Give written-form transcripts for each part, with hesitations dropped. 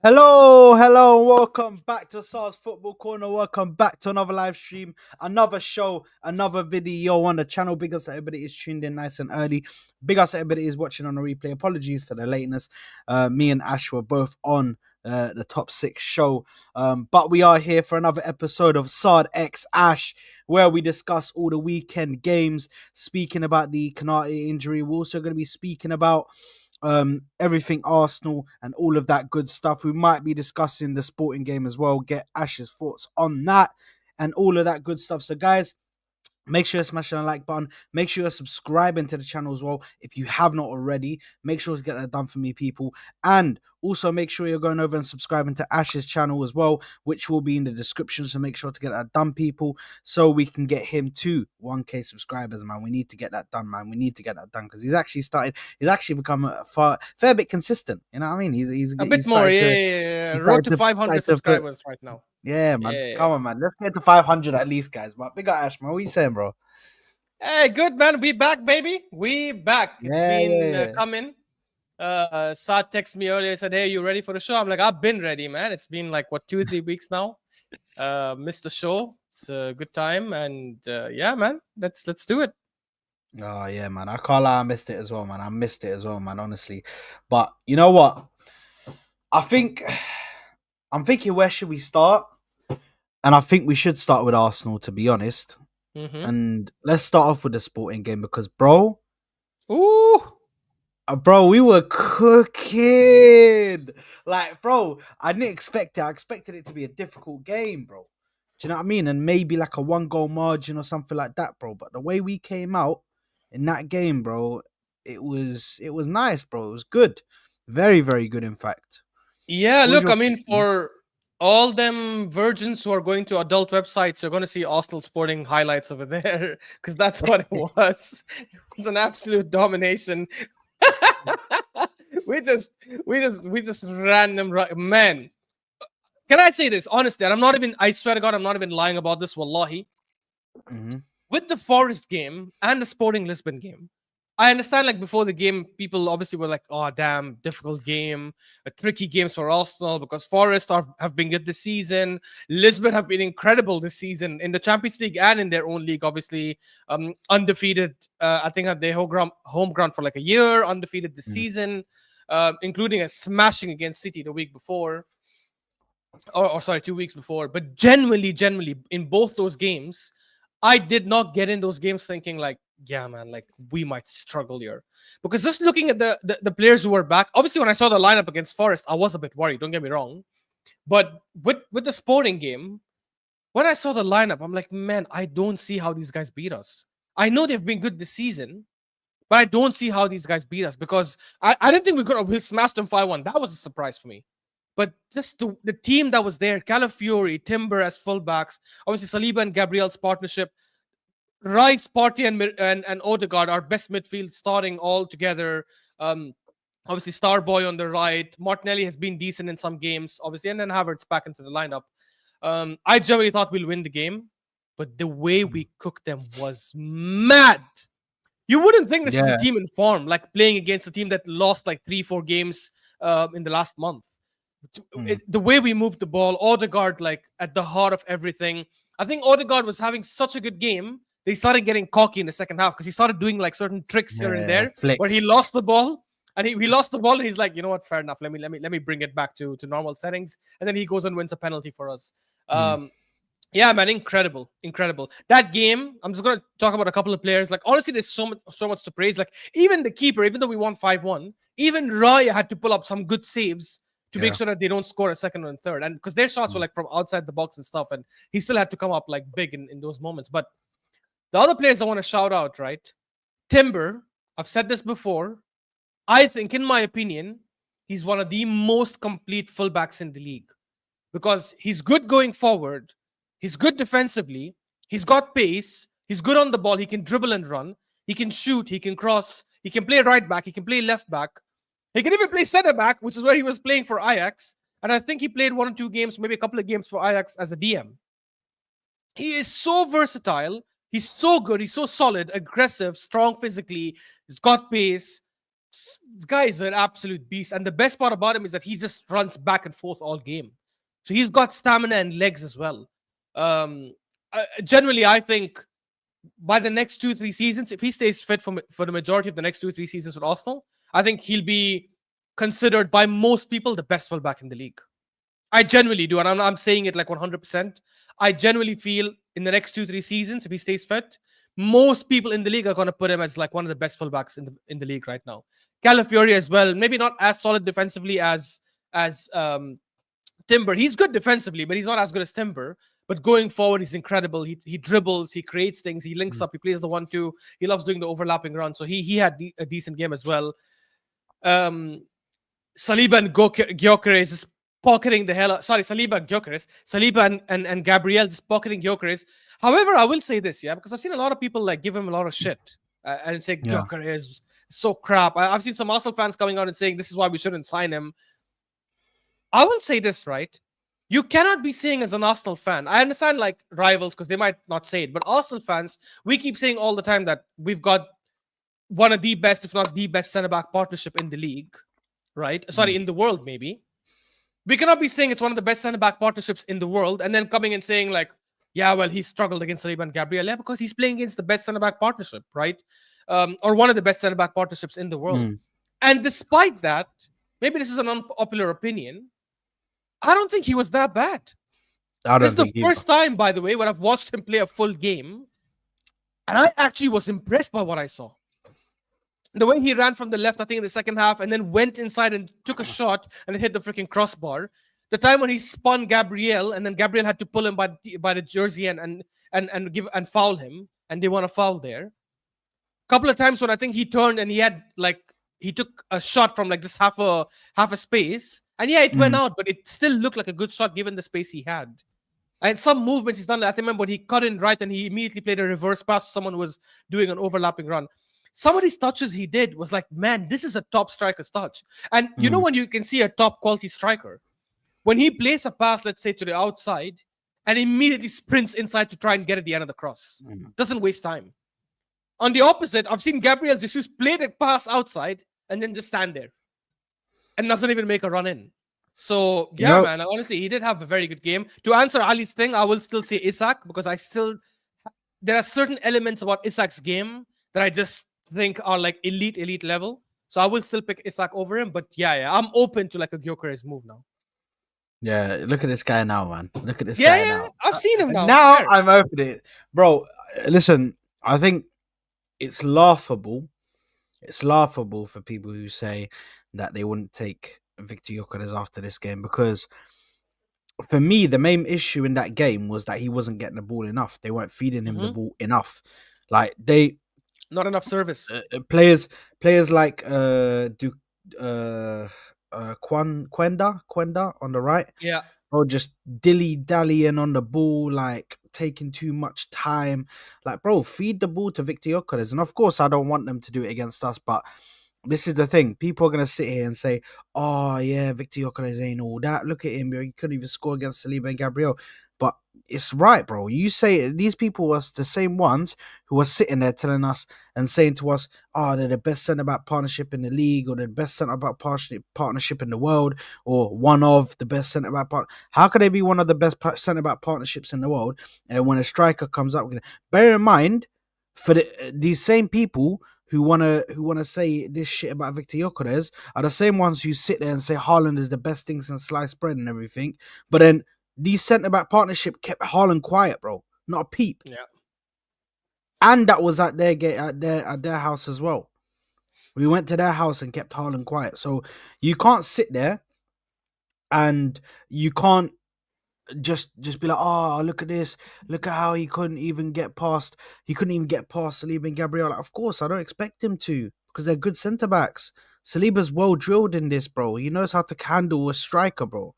Hello, welcome back to Saad's Football Corner. Welcome back to another live stream, another show, another video on the channel. Big ups to everybody is tuned in nice and early. Big ups to everybody is watching on the replay. Apologies for the lateness. Me and Ash were both on the top six show, but we are here for another episode of Saad X Ash, where we discuss all the weekend games. Speaking about the KONATE injury, we're also going to be speaking about everything Arsenal and all of that good stuff. We might be discussing the sporting game as well. Get Ash's thoughts on that and all of that good stuff. So, guys, make sure you're smashing the like button. Make sure you're subscribing to the channel as well. If you have not already, make sure to get that done for me, people. And also make sure you're going over and subscribing to Ash's channel as well, which will be in the description. So make sure to get that done, people, so we can get him to 1K subscribers, man. We need to get that done, man. We need to get that done because he's actually become a fair bit consistent. You know what I mean? He's A bit more, yeah. Road to 500 subscribers right now. Yeah, man. Come on, man. Let's get to 500 at least, guys. But big up, Ash, man. What are you saying, bro? Hey, good, man. We back, baby. We back. It's been coming. Saad texted me earlier, said, hey, you ready for the show? I'm like, I've been ready, man. It's been like, 2-3 weeks now. Missed the show. It's a good time. And yeah, man, let's do it. Oh, yeah, man. I can't lie. I missed it as well, man. Honestly. But you know what? I'm thinking, where should we start? And I think we should start with Arsenal, to be honest. Mm-hmm. And let's start off with the sporting game because, bro, bro, we were cooking. Like, bro, I didn't expect it. I expected it to be a difficult game, bro. Do you know what I mean? And maybe like a 1-goal margin or something like that, bro. But the way we came out in that game, bro, it was nice, bro. It was good. Very, very good, in fact. Yeah, look, I mean, for all them virgins who are going to adult websites, you're going to see Arsenal Sporting highlights over there because that's what it was. It was an absolute domination. we just random, man. Can I say this honestly? And I swear to God, I'm not even lying about this. Wallahi, with the Forest game and the Sporting Lisbon game, I understand, like, before the game, people obviously were like, oh, damn, difficult game, tricky games for Arsenal because Forest have been good this season. Lisbon have been incredible this season in the Champions League and in their own league, obviously. Undefeated, I think, at their home ground for like a year, undefeated this season, including a smashing against City the week before. Or sorry, 2 weeks before. But generally, in both those games, I did not get in those games thinking like, yeah, man, like we might struggle here. Because just looking at the players who were back, obviously when I saw the lineup against Forest, I was a bit worried, don't get me wrong. But with the Sporting game, when I saw the lineup, I'm like, man, I don't see how these guys beat us. I know they've been good this season, but I don't see how these guys beat us because I didn't think we'll smash them 5-1. That was a surprise for me. But just the team that was there, Calafiori, Timber as fullbacks, obviously Saliba and Gabriel's partnership, Rice, Partey, and Odegaard, our best midfield starting all together. Obviously, Starboy on the right. Martinelli has been decent in some games, obviously, and then Havertz back into the lineup. I generally thought we'll win the game, but the way we cooked them was mad. You wouldn't think this is a team in form, like playing against a team that lost like 3-4 games in the last month. The way we moved the ball, Odegaard like at the heart of everything. I think Odegaard was having such a good game. They started getting cocky in the second half because he started doing like certain tricks here and there where he lost the ball. And he lost the ball and he's like, you know what, fair enough. Let me bring it back to normal settings. And then he goes and wins a penalty for us. Yeah, man, incredible. That game, I'm just gonna talk about a couple of players. Like, honestly, there's so much to praise. Like, even the keeper, even though we won 5-1, even Raya had to pull up some good saves to make sure that they don't score a second and third. And because their shots were like from outside the box and stuff, and he still had to come up like big in those moments. But the other players I want to shout out, right? Timber, I've said this before. I think, in my opinion, he's one of the most complete fullbacks in the league because he's good going forward. He's good defensively. He's got pace. He's good on the ball. He can dribble and run. He can shoot. He can cross. He can play right back. He can play left back. He can even play center back, which is where he was playing for Ajax. And I think he played 1 or 2 games, maybe a couple of games for Ajax as a DM. He is so versatile. He's so good. He's so solid, aggressive, strong physically. He's got pace. The guy is an absolute beast, and the best part about him is that he just runs back and forth all game. So he's got stamina and legs as well. Generally, I think by the next 2-3 seasons, if he stays fit for the majority of the next 2-3 seasons with Arsenal, I think he'll be considered by most people the best fullback in the league. I genuinely do, and I'm saying it like 100%. I genuinely feel in the next 2-3 seasons, if he stays fit, most people in the league are going to put him as like one of the best fullbacks in the league right now. Calafiori as well, maybe not as solid defensively as Timber. He's good defensively, but he's not as good as Timber. But going forward, he's incredible. He dribbles, he creates things, he links up, he plays the 1-2. He loves doing the overlapping run. So he had a decent game as well. Saliba and Gyökeres just pocketing the hell out. Sorry, Saliba and Gyökeres. Saliba and Gabriel just pocketing Gyökeres. However, I will say this, yeah, because I've seen a lot of people like give him a lot of shit and say Gyökeres is so crap. I've seen some Arsenal fans coming out and saying this is why we shouldn't sign him. I will say this, right? You cannot be saying as an Arsenal fan, I understand like rivals because they might not say it, but Arsenal fans, we keep saying all the time that we've got one of the best, if not the best centre-back partnership in the league, right? Sorry, in the world, maybe. We cannot be saying it's one of the best centre-back partnerships in the world and then coming and saying like, yeah, well, he struggled against Saliba and Gabriel. Yeah, because he's playing against the best centre-back partnership, right? Or one of the best centre-back partnerships in the world. And despite that, maybe this is an unpopular opinion, I don't think he was that bad. This is the first time, by the way, when I've watched him play a full game, and I actually was impressed by what I saw. The way he ran from the left, I think, in the second half, and then went inside and took a shot and hit the freaking crossbar. The time when he spun Gabriel, and then Gabriel had to pull him by the jersey and foul him, and they won a foul there. A couple of times when I think he turned and he took a shot from like just half a space. And yeah, it went out, but it still looked like a good shot given the space he had. And some movements he's done. I remember when he cut in right and he immediately played a reverse pass to someone who was doing an overlapping run. Some of these touches he did was like, man, this is a top striker's touch. And you know when you can see a top quality striker? When he plays a pass, let's say, to the outside and immediately sprints inside to try and get at the end of the cross. Doesn't waste time. On the opposite, I've seen Gabriel Jesus play the pass outside and then just stand there. And doesn't even make a run in. So, yeah, man, honestly, he did have a very good game. To answer Ali's thing, I will still say Isak because there are certain elements about Isak's game that I just think are like elite level. So I will still pick Isak over him. But yeah, I'm open to like a Gyökeres move now. Yeah, look at this guy now, man. Look at this guy now. I've seen him now. Now I'm open to it. Bro, listen, I think it's laughable. It's laughable for people who say that they wouldn't take Victor Gyökeres after this game because for me, the main issue in that game was that he wasn't getting the ball enough. They weren't feeding him the ball enough. Like not enough service. Players like Quenda on the right. Yeah. Or just dilly-dallying on the ball, like taking too much time. Like, bro, feed the ball to Victor Gyökeres. And of course, I don't want them to do it against us, but this is the thing. People are going to sit here and say, oh, yeah, Victor Gyökeres ain't all that. Look at him. He couldn't even score against Saliba and Gabriel. But it's right, bro. You say these people were the same ones who were sitting there telling us and saying to us, oh, they're the best centre-back partnership in the league or they're the best centre-back partnership in the world or one of the best centre-back How could they be one of the best centre-back partnerships in the world? And when a striker comes up, bear in mind, for these same people who wanna say this shit about Victor Gyökeres are the same ones who sit there and say Haaland is the best thing since sliced bread and everything. But then these centre-back partnership kept Haaland quiet, bro. Not a peep. Yeah. And that was at their house as well. We went to their house and kept Haaland quiet. So you can't sit there and you can't just be like, oh, look at this. Look at how he couldn't even get past Saliba and Gabriel. Like, of course, I don't expect him to because they're good centre-backs. Saliba's well drilled in this, bro. He knows how to handle a striker, bro.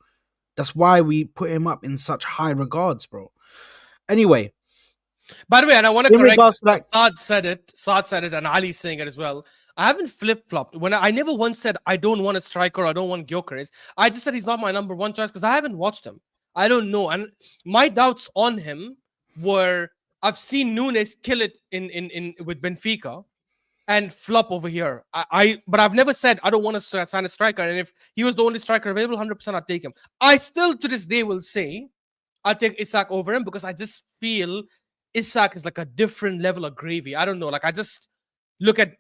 That's why we put him up in such high regards, bro. Anyway. By the way, and I want to correct, Saad said it, and Ali's saying it as well. I haven't flip-flopped. I never once said I don't want a striker, I don't want Gyökeres. I just said he's not my number one choice because I haven't watched him. I don't know. And my doubts on him were I've seen Nunes kill it in with Benfica. and flop over here. But I've never said I don't want to sign a striker. And if he was the only striker available, 100% I'd take him. I still to this day will say I'll take Isak over him because I just feel Isak is like a different level of gravy. I don't know. Like I just look at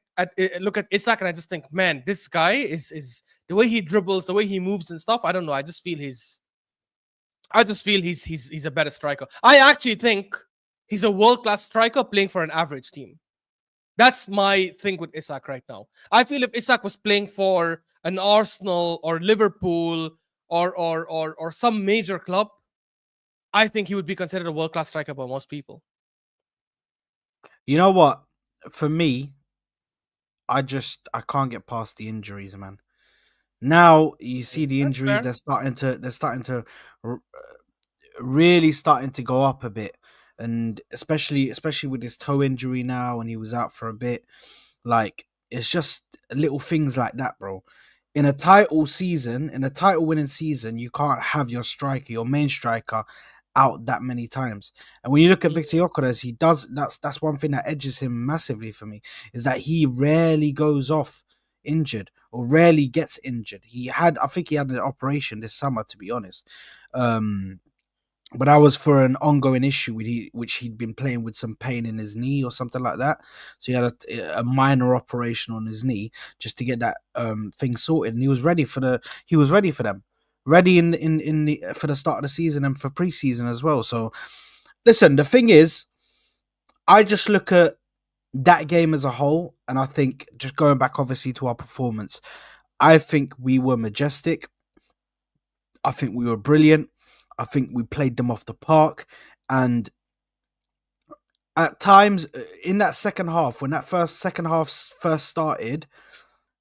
look at Isak and I just think, man, this guy is the way he dribbles, the way he moves and stuff. I don't know. I just feel he's a better striker. I actually think he's a world-class striker playing for an average team. That's my thing with Isak right now. I feel if Isak was playing for an Arsenal or Liverpool or some major club, I think he would be considered a world-class striker by most people. You know what? For me, I can't get past the injuries, man. Now you see the That's injuries; fair. they're starting to really starting to go up a bit, and especially with his toe injury now, and he was out for a bit. Like it's just little things like that, bro. In a title winning season, you can't have your striker, your main striker, out that many times. And when you look at Victor Gyökeres, he does. That's one thing that edges him massively for me is that he rarely goes off injured or rarely gets injured. I think he had an operation this summer, to be honest. But that was for an ongoing issue which he'd been playing with some pain in his knee or something like that. So he had a minor operation on his knee just to get that thing sorted, and he was ready for them, ready for the start of the season and for preseason as well. So, listen, the thing is, I just look at that game as a whole, and I think just going back obviously to our performance, I think we were majestic. I think we were brilliant. I think we played them off the park. And at times in that second half, when that second half first started,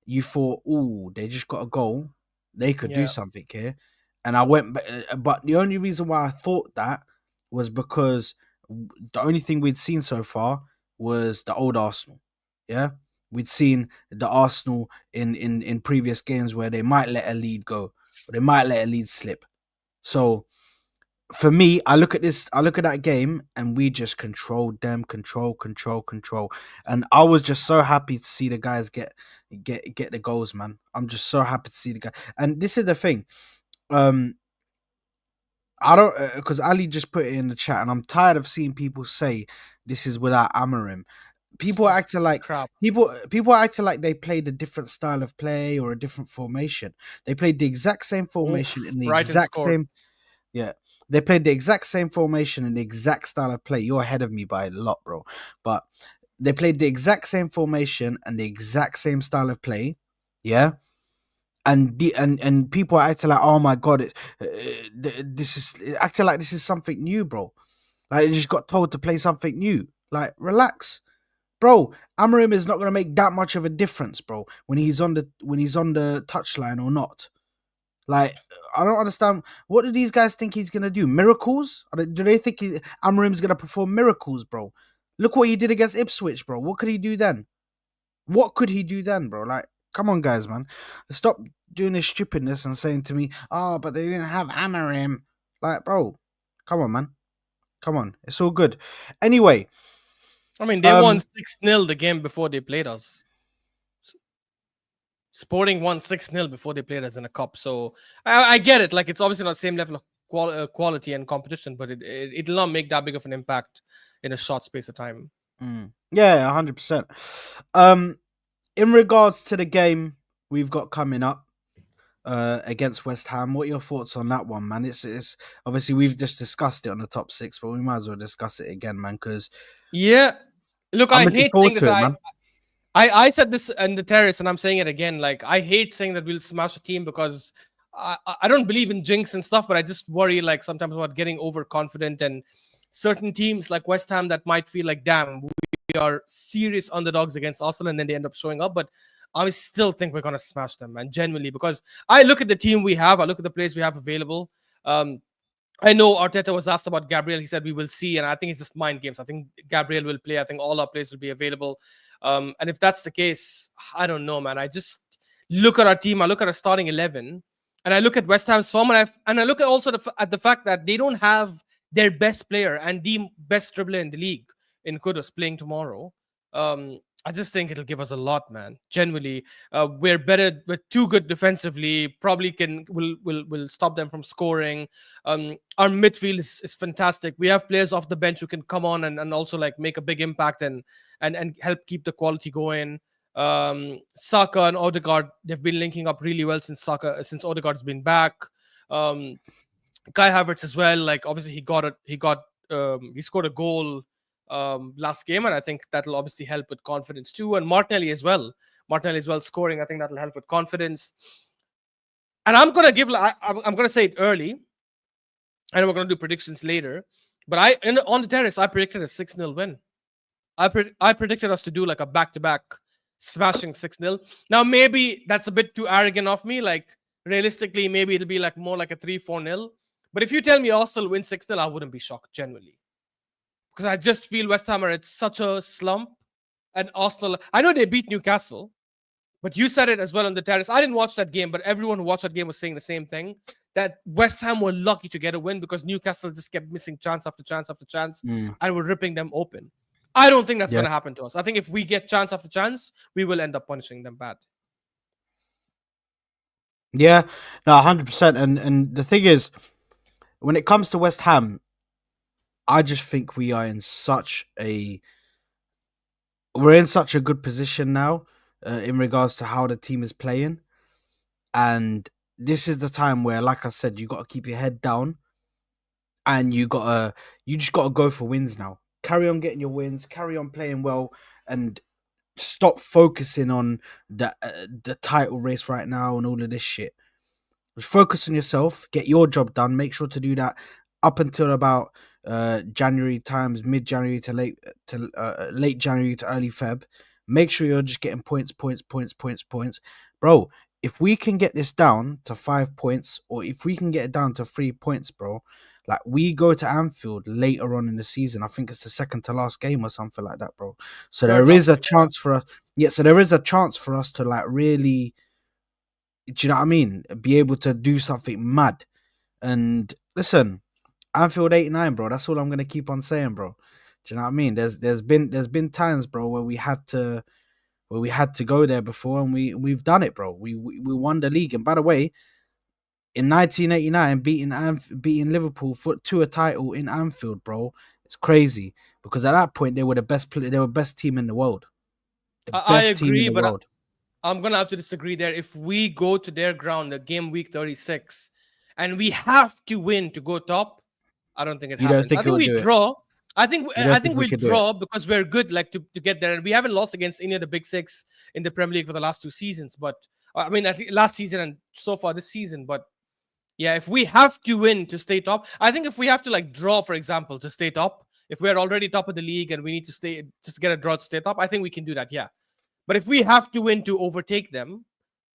you thought, "Oh, they just got a goal. They could do Yeah. something here." And I went, but the only reason why I thought that was because the only thing we'd seen so far was the old Arsenal. Yeah, we'd seen the Arsenal in previous games where they might let a lead go, or they might let a lead slip. So for me, I look at that game, and we just controlled them, control. And I was just so happy to see the guys get the goals, man. I'm just so happy to see the guy. And this is the thing. I don't, because Ali just put it in the chat, and I'm tired of seeing people say this is without Amarim. People are acting like Crap. people are acting like they played a different style of play or a different formation. They played the exact same formation in the Brighton exact scored. same. Yeah, they played the exact same formation and the exact style of play. You're ahead of me by a lot, bro. But they played the exact same formation and the exact same style of play. Yeah, and people are acting like, oh my god, this is acting like this is something new, bro. Like they just got told to play something new. Like relax, bro. Amarim is not gonna make that much of a difference, bro, when he's on the touchline or not. Like, I don't understand. What do these guys think he's gonna do? Miracles? Do they think Amarim's gonna perform miracles, bro? Look what he did against Ipswich, bro. What could he do then? Bro? Like, come on, guys, man. Stop doing this stupidness and saying to me, "Oh, but they didn't have Amarim." Like, bro, come on, man. Come on, it's all good. Anyway, I mean, they won 6-0 the game before they played us. Sporting won 6-0 before they played us in a cup. So I get it. Like, it's obviously not the same level of quality and competition, but it'll not make that big of an impact in a short space of time. Yeah, 100%. In regards to the game we've got coming up against West Ham, what are your thoughts on that one, man? It's obviously we've just discussed it on the top 6, but we might as well discuss it again, man, because look, I'm I looking hate forward saying to this. it, man. I said this in the terrace, and I'm saying it again. Like, I hate saying that we'll smash a team because I don't believe in jinx and stuff, but I just worry like sometimes about getting overconfident and certain teams like West Ham that might feel like, damn, we are serious underdogs against Arsenal, and then they end up showing up. But I still think we're gonna smash them, man, genuinely, because I look at the team we have, I look at the players we have available. I know Arteta was asked about Gabriel. He said we will see, and I think it's just mind games. I think Gabriel will play. I think all our players will be available. And if that's the case, I don't know, man. I just look at our team. I look at our starting 11, and I look at West Ham's form, and I look at also at the fact that they don't have their best player and the best dribbler in the league in Kudus playing tomorrow. I just think it'll give us a lot, man. Genuinely, we're better. We're too good defensively. Probably will stop them from scoring. Our midfield is fantastic. We have players off the bench who can come on and also like make a big impact and help keep the quality going. Saka and Odegaard, they've been linking up really well since Odegaard's been back. Um, Kai Havertz as well. Like obviously he scored a goal last game, and I think that'll obviously help with confidence too. And Martinelli as well. Martinelli as well scoring. I think that'll help with confidence. And I'm gonna give. I'm gonna say it early. I know we're gonna do predictions later, but on the terrace I predicted a 6-0 win. I predicted us to do like a back-to-back smashing 6-0. Now maybe that's a bit too arrogant of me. Like realistically, maybe it'll be like more like a 3-4-0. But if you tell me Arsenal win 6-0, I wouldn't be shocked generally. Because I just feel West Ham are at such a slump. And Arsenal, I know they beat Newcastle, but you said it as well on the terrace. I didn't watch that game, but everyone who watched that game was saying the same thing. That West Ham were lucky to get a win because Newcastle just kept missing chance after chance after chance and were ripping them open. I don't think that's going to happen to us. I think if we get chance after chance, we will end up punishing them bad. Yeah, no, 100%. And the thing is, when it comes to West Ham, I just think we're in such a good position now in regards to how the team is playing, and this is the time where, like I said, you got to keep your head down, and you just gotta go for wins now. Carry on getting your wins, carry on playing well, and stop focusing on the title race right now and all of this shit. Just focus on yourself, get your job done. Make sure to do that up until about January times, mid January to late January to early Feb. Make sure you're just getting points, bro. If we can get this down to 5 points, or if we can get it down to 3 points, bro, like we go to Anfield later on in the season. I think it's the second to last game or something like that, bro. So there is a chance for us. Yeah, so there is a chance for us to like really, do you know what I mean? Be able to do something mad. And listen, Anfield 89, bro. That's all I'm gonna keep on saying, bro. Do you know what I mean? There's been times, bro, where we had to go there before, and we've done it, bro. We won the league. And by the way, in 1989, beating Liverpool to a title in Anfield, bro, it's crazy, because at that point they were best team in the world, the I best team in agree, the but world. I'm gonna have to disagree there. If we go to their ground, the game week 36, and we have to win to go top, I don't think it You don't happens. I think it think will we do it? draw. I think You I don't think think we we'll could do it? draw because we're good, like to get there, and we haven't lost against any of the big six in the Premier League for the last 2 seasons. But I mean, at least last season and so far this season. But yeah, if we have to win to stay top, I think if we have to like draw, for example, to stay top, if we're already top of the league and we need to stay just get a draw to stay top, I think we can do that. Yeah, but if we have to win to overtake them,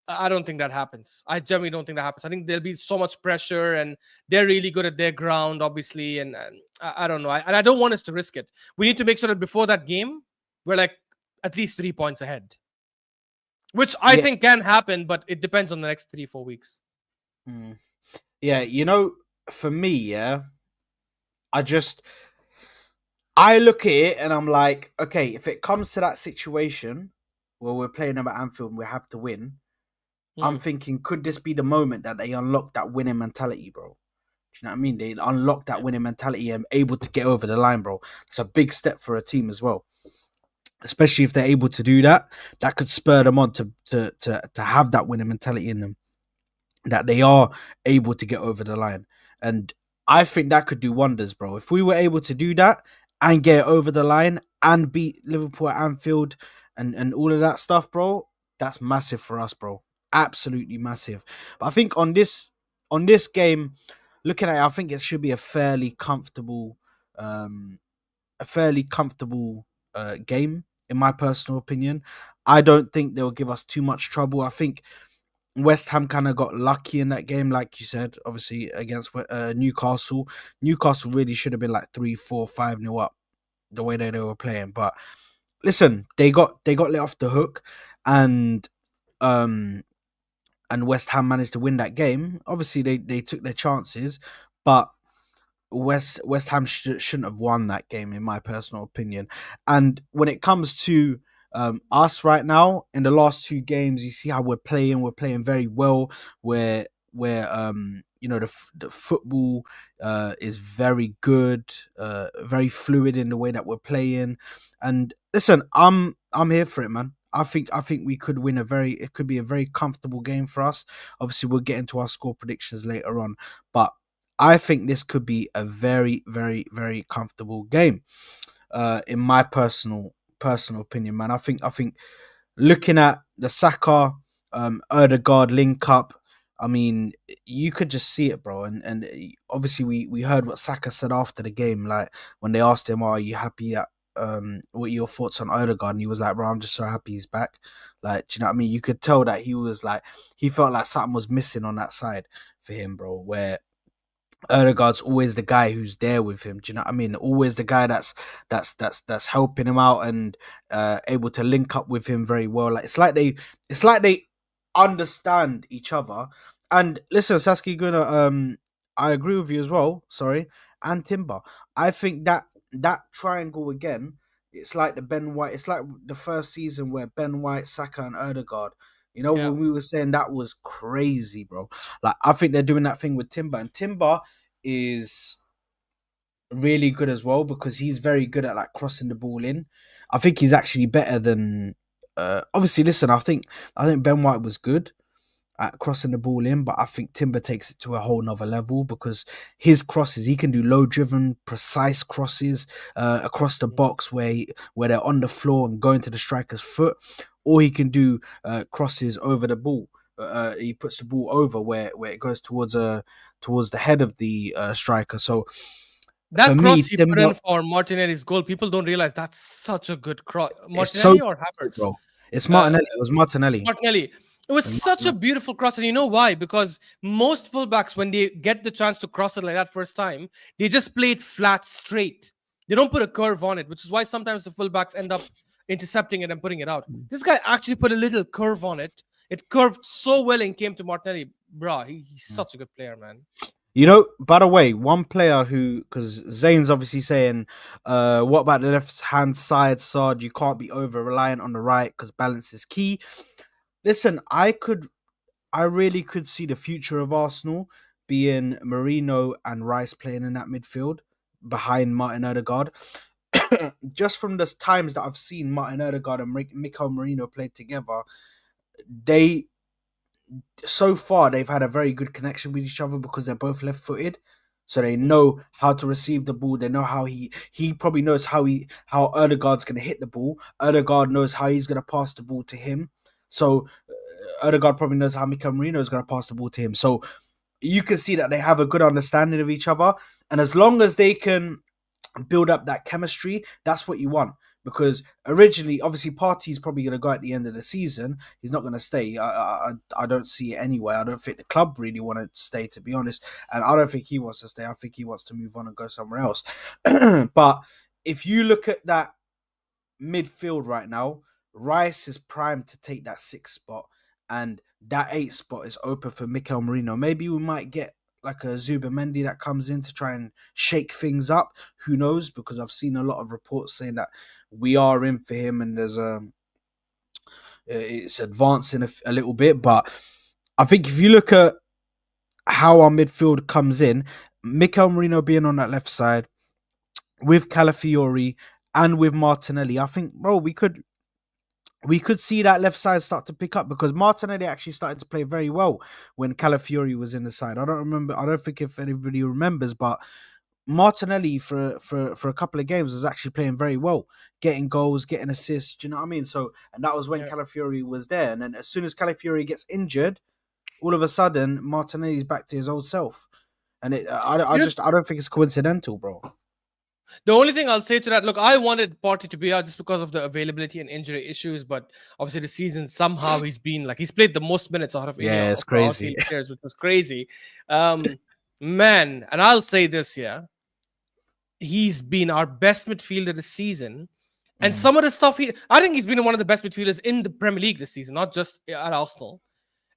I don't think that happens. I generally don't think that happens. I think there'll be so much pressure, and they're really good at their ground, obviously. And I don't know. And I don't want us to risk it. We need to make sure that before that game, we're like at least 3 points ahead, which I Yeah. think can happen, but it depends on the next 3-4 weeks. Yeah, for me, yeah, I look at it and I'm like, okay, if it comes to that situation where we're playing them at Anfield and we have to win, I'm thinking, could this be the moment that they unlock that winning mentality, bro? Do you know what I mean? They unlock that winning mentality and able to get over the line, bro. It's a big step for a team as well. Especially if they're able to do that, that could spur them on to have that winning mentality in them, that they are able to get over the line. And I think that could do wonders, bro. If we were able to do that and get over the line and beat Liverpool at Anfield and all of that stuff, bro, that's massive for us, bro. Absolutely massive. But I think on this game, looking at it, I think it should be a fairly comfortable game, in my personal opinion. I don't think they'll give us too much trouble. I think West Ham kind of got lucky in that game, like you said, obviously against Newcastle. Newcastle really should have been like 3-4-5-0 up the way that they were playing. But listen, they got let off the hook, and West Ham managed to win that game. Obviously, they took their chances, but West Ham shouldn't have won that game, in my personal opinion. And when it comes to Us right now in the last two games, you see how we're playing. We're playing very well. We're the football is very good, very fluid in the way that we're playing. And listen, I'm here for it, man. I think we could win it could be a very comfortable game for us. Obviously, we'll get into our score predictions later on, but I think this could be a very, very, very comfortable game. In my personal opinion, man. I think looking at the Saka Erdegaard link up, I mean, you could just see it, bro. And obviously we heard what Saka said after the game, like when they asked him, "Are you happy at what are your thoughts on Erdegaard?" And he was like, "Bro, I'm just so happy he's back." Like, do you know what I mean? You could tell that he was like he felt like something was missing on that side for him, bro. Where Erdegaard's always the guy who's there with him. Do you know what I mean? Always the guy that's helping him out and able to link up with him very well. Like it's like they understand each other. And listen, Saskia Guna, I agree with you as well. Sorry, and Timber. I think that triangle again. It's like the Ben White. It's like the first season where Ben White, Saka, and Erdegaard. You know, Yeah. when we were saying that was crazy, bro. Like I think they're doing that thing with Timber, and Timber is really good as well because he's very good at like crossing the ball in. I think he's actually better than. Obviously, listen. I think Ben White was good at crossing the ball in, but I think Timber takes it to a whole nother level because his crosses, he can do low driven, precise crosses across the box where they're on the floor and going to the striker's foot, or he can do crosses over the ball. He puts the ball over where it goes towards the head of the striker. So for That cross me, he put Timber in for Martinelli's goal, people don't realize that's such a good cross. is so Martinelli or good, Havertz? bro. It's Uh, Martinelli. It was Martinelli. Martinelli. It was It was such a Martinelli. beautiful cross, and you know why? Because most fullbacks, when they get the chance to cross it like that first time, they just play it flat, straight. They don't put a curve on it, which is why sometimes the fullbacks end up intercepting it and putting it out. This guy actually put a little curve on it. It curved so well and came to Martinelli. Bruh, he's such a good player, man. You know, by the way, one player who, because Zane's obviously saying, what about the left hand side, Saad? You can't be over reliant on the right because balance is key. Listen, I really could see the future of Arsenal being Marino and Rice playing in that midfield behind Martin Odegaard. Just from the times that I've seen Martin Odegaard and Mikel Marino play together, they so far they've had a very good connection with each other because they're both left-footed, so they know how to receive the ball. They know how he probably knows how Erdegaard's going to hit the ball. Erdegaard knows how he's going to pass the ball to him. So Erdegaard probably knows how Mikel Marino is going to pass the ball to him. So you can see that they have a good understanding of each other, and as long as they can build up that chemistry, that's what you want. Because originally, obviously, Partey's probably going to go at the end of the season. He's not going to stay. I don't see it anyway. I don't think the club really want to stay, to be honest. And I don't think he wants to stay. I think he wants to move on and go somewhere else. But if you look at that midfield right now, Rice is primed to take that sixth spot, and that eighth spot is open for Mikel Merino. Maybe we might get like a Zubamendi that comes in to try and shake things up. Who knows? Because I've seen a lot of reports saying that we are in for him, and there's it's advancing a little bit. But I think if you look at how our midfield comes in, Mikel Merino being on that left side with Calafiori and with Martinelli, I think, bro, we could see that left side start to pick up because Martinelli actually started to play very well when Calafiori was in the side. I don't remember. I don't think if anybody remembers, but Martinelli for a couple of games was actually playing very well, getting goals, getting assists. Do you know what I mean? So, and that was when Yeah. Calafiori was there. And then as soon as Calafiori gets injured, all of a sudden Martinelli's back to his old self. And You know, I don't think it's coincidental, bro. the only thing I'll say to that, look, I wanted Partey to be out just because of the availability and injury issues, but obviously the season somehow he's played the most minutes out of any Yeah, of it's our crazy. outfield players, which was crazy. Man, and I'll say this, yeah, he's been our best midfielder this season. And Mm. some of the stuff I think he's been one of the best midfielders in the Premier League this season, not just at Arsenal.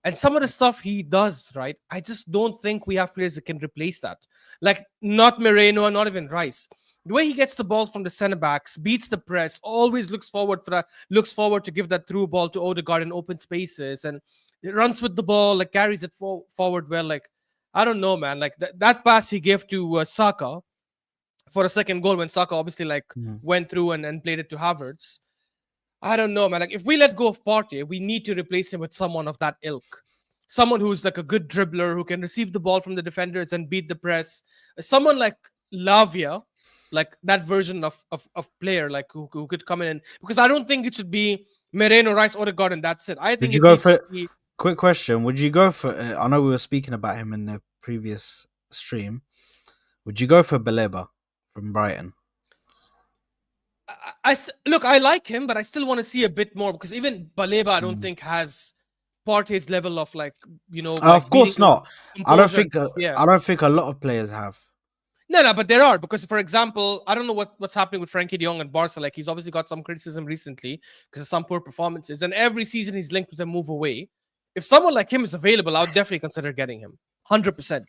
And some of the stuff he does, right? I just don't think we have players that can replace that. Like not Moreno, not even Rice. The way he gets the ball from the center backs, beats the press, always looks forward to give that through ball to Odegaard in open spaces, and it runs with the ball, like carries it forward well. Like, I don't know, man. Like that pass he gave to Saka for a second goal when Saka obviously like went through and played it to Havertz. I don't know, man. Like, if we let go of Partey, we need to replace him with someone of that ilk. Someone who's like a good dribbler, who can receive the ball from the defenders and beat the press. Someone like Lavia, like that version of player, like who could come in and, because I don't think it should be Moreno, Rice, Odegaard, and that's it. I think Would you it go needs for to it? be. Quick question: would you go for? I know we were speaking about him in the previous stream. Would you go for Baleba from Brighton? Look, I like him, but I still want to see a bit more, because even Baleba, I don't Mm. think has Partey's level of like, Of like being course not. I don't composure and think. stuff. Yeah. I don't think a lot of players have. No, but there are, because for example, I don't know what's happening with Frankie De Jong and Barca. Like, he's obviously got some criticism recently because of some poor performances, and every season he's linked with a move away. If someone like him is available, I would definitely consider getting him, 100%,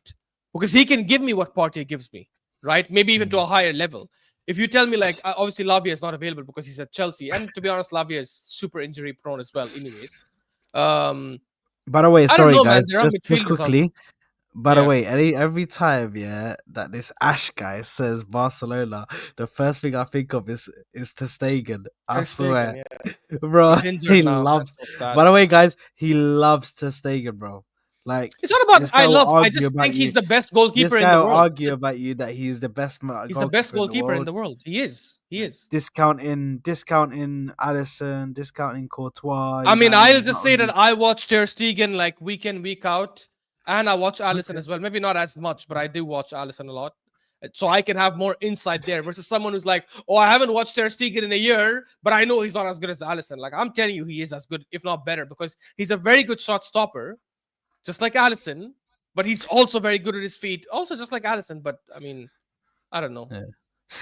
because he can give me what Partey gives me, right? Maybe even to a higher level. If you tell me like, obviously Lavia is not available because he's at Chelsea, and to be honest, Lavia is super injury prone as well. Anyways, By the way, I don't sorry know, man. guys, There are just midfielders out there. quickly. By the Yeah, way, every time, yeah, that this Ash guy says Barcelona, the first thing I think of is Ter Stegen. I Ter Stegen, swear, yeah. bro. He's injured He now. loves. That's so sad. By the way, guys, he loves Ter Stegen, bro. Like, It's not about this guy I will love. I argue just about think he's you. the best This goalkeeper in guy the will world. argue about you that he's the best He's the best goalkeeper in the goalkeeper in world. the world. He is. He is. Discounting Allison, discounting Courtois. I You know mean, what I mean? I'll He's just not say really. that I watch Ter Stegen like week in, week out, and I watch Allison Okay. as well. Maybe not as much, but I do watch Allison a lot. So I can have more insight there versus someone who's like, oh, I haven't watched Ter Stegen in a year, but I know he's not as good as Allison. Like, I'm telling you, he is as good, if not better, because he's a very good shot stopper, just like Allison, but he's also very good at his feet, also just like Allison. But I mean, I don't know. Yeah.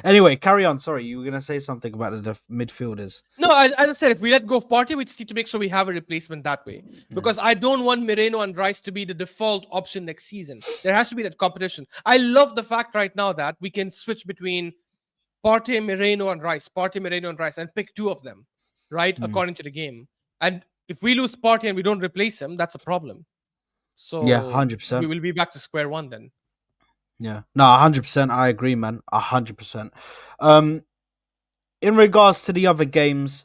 Anyway, carry on. Sorry, you were gonna say something about the midfielders. No, as I said, if we let go of Partey, we just need to make sure we have a replacement that way. Because I don't want Moreno and Rice to be the default option next season. There has to be that competition. I love the fact right now that we can switch between Partey, Moreno, and Rice, and pick two of them, right? According to the game. And if we lose Partey and we don't replace him, that's a problem. Yeah, So we 100%. will be back to square one then. Yeah, no, 100%. I agree, man. 100%. In regards to the other games,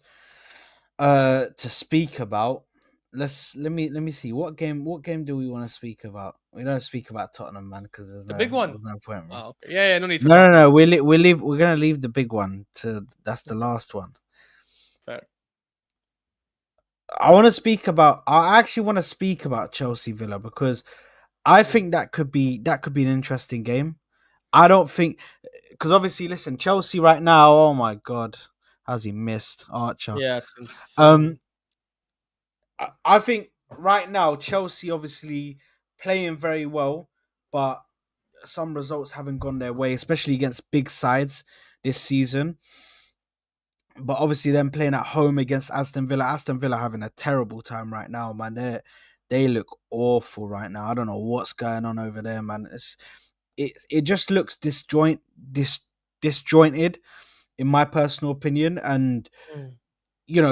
to speak about, let me see what game do we want to speak about? We don't speak about Tottenham, man, because The big one. there's no point, bro. Oh, okay. Yeah, no need for No, Tottenham. no, we're gonna leave the big one to that's the last one. Fair. I actually want to speak about Chelsea Villa because I think that could be an interesting game. I don't think because obviously, listen, Chelsea right now. Oh my god, has he missed Archer? Yeah, it's insane. I think right now Chelsea obviously playing very well, but some results haven't gone their way, especially against big sides this season. But obviously, them playing at home against Aston Villa. Aston Villa having a terrible time right now, man. They look awful right now. I don't know what's going on over there, man. It just looks disjointed, in my personal opinion. And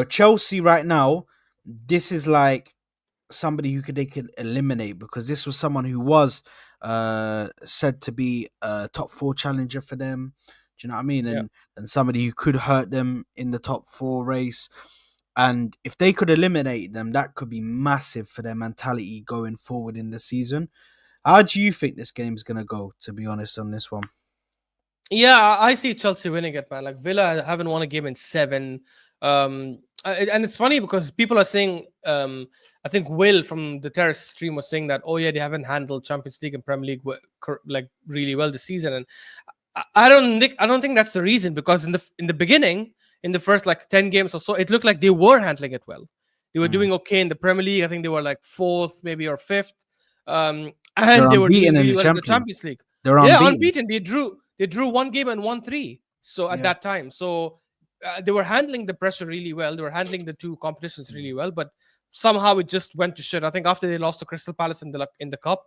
Chelsea right now, this is like somebody they could eliminate because this was someone who was said to be a top four challenger for them. Do you know what I mean? Yeah. And somebody who could hurt them in the top four race. And if they could eliminate them, that could be massive for their mentality going forward in the season. How do you think this game's gonna go? To be honest, on this one. Yeah, I see Chelsea winning it, man. Like, Villa haven't won a game in 7. And it's funny because people are saying, I think Will from the Terrace stream was saying that, oh yeah, they haven't handled Champions League and Premier League like really well this season. And I don't think that's the reason, because in the beginning, in the first like 10 games or so, it looked like they were handling it well. They were doing okay in the Premier League. I think they were like 4th, maybe, or 5th. And They're they were doing unbeaten in really the well in the Champions. Champions League. They're Yeah, unbeaten. unbeaten. They drew 1 game and won 3. So at that time, so they were handling the pressure really well. They were handling the two competitions really well, but somehow it just went to shit. I think after they lost to Crystal Palace in the cup,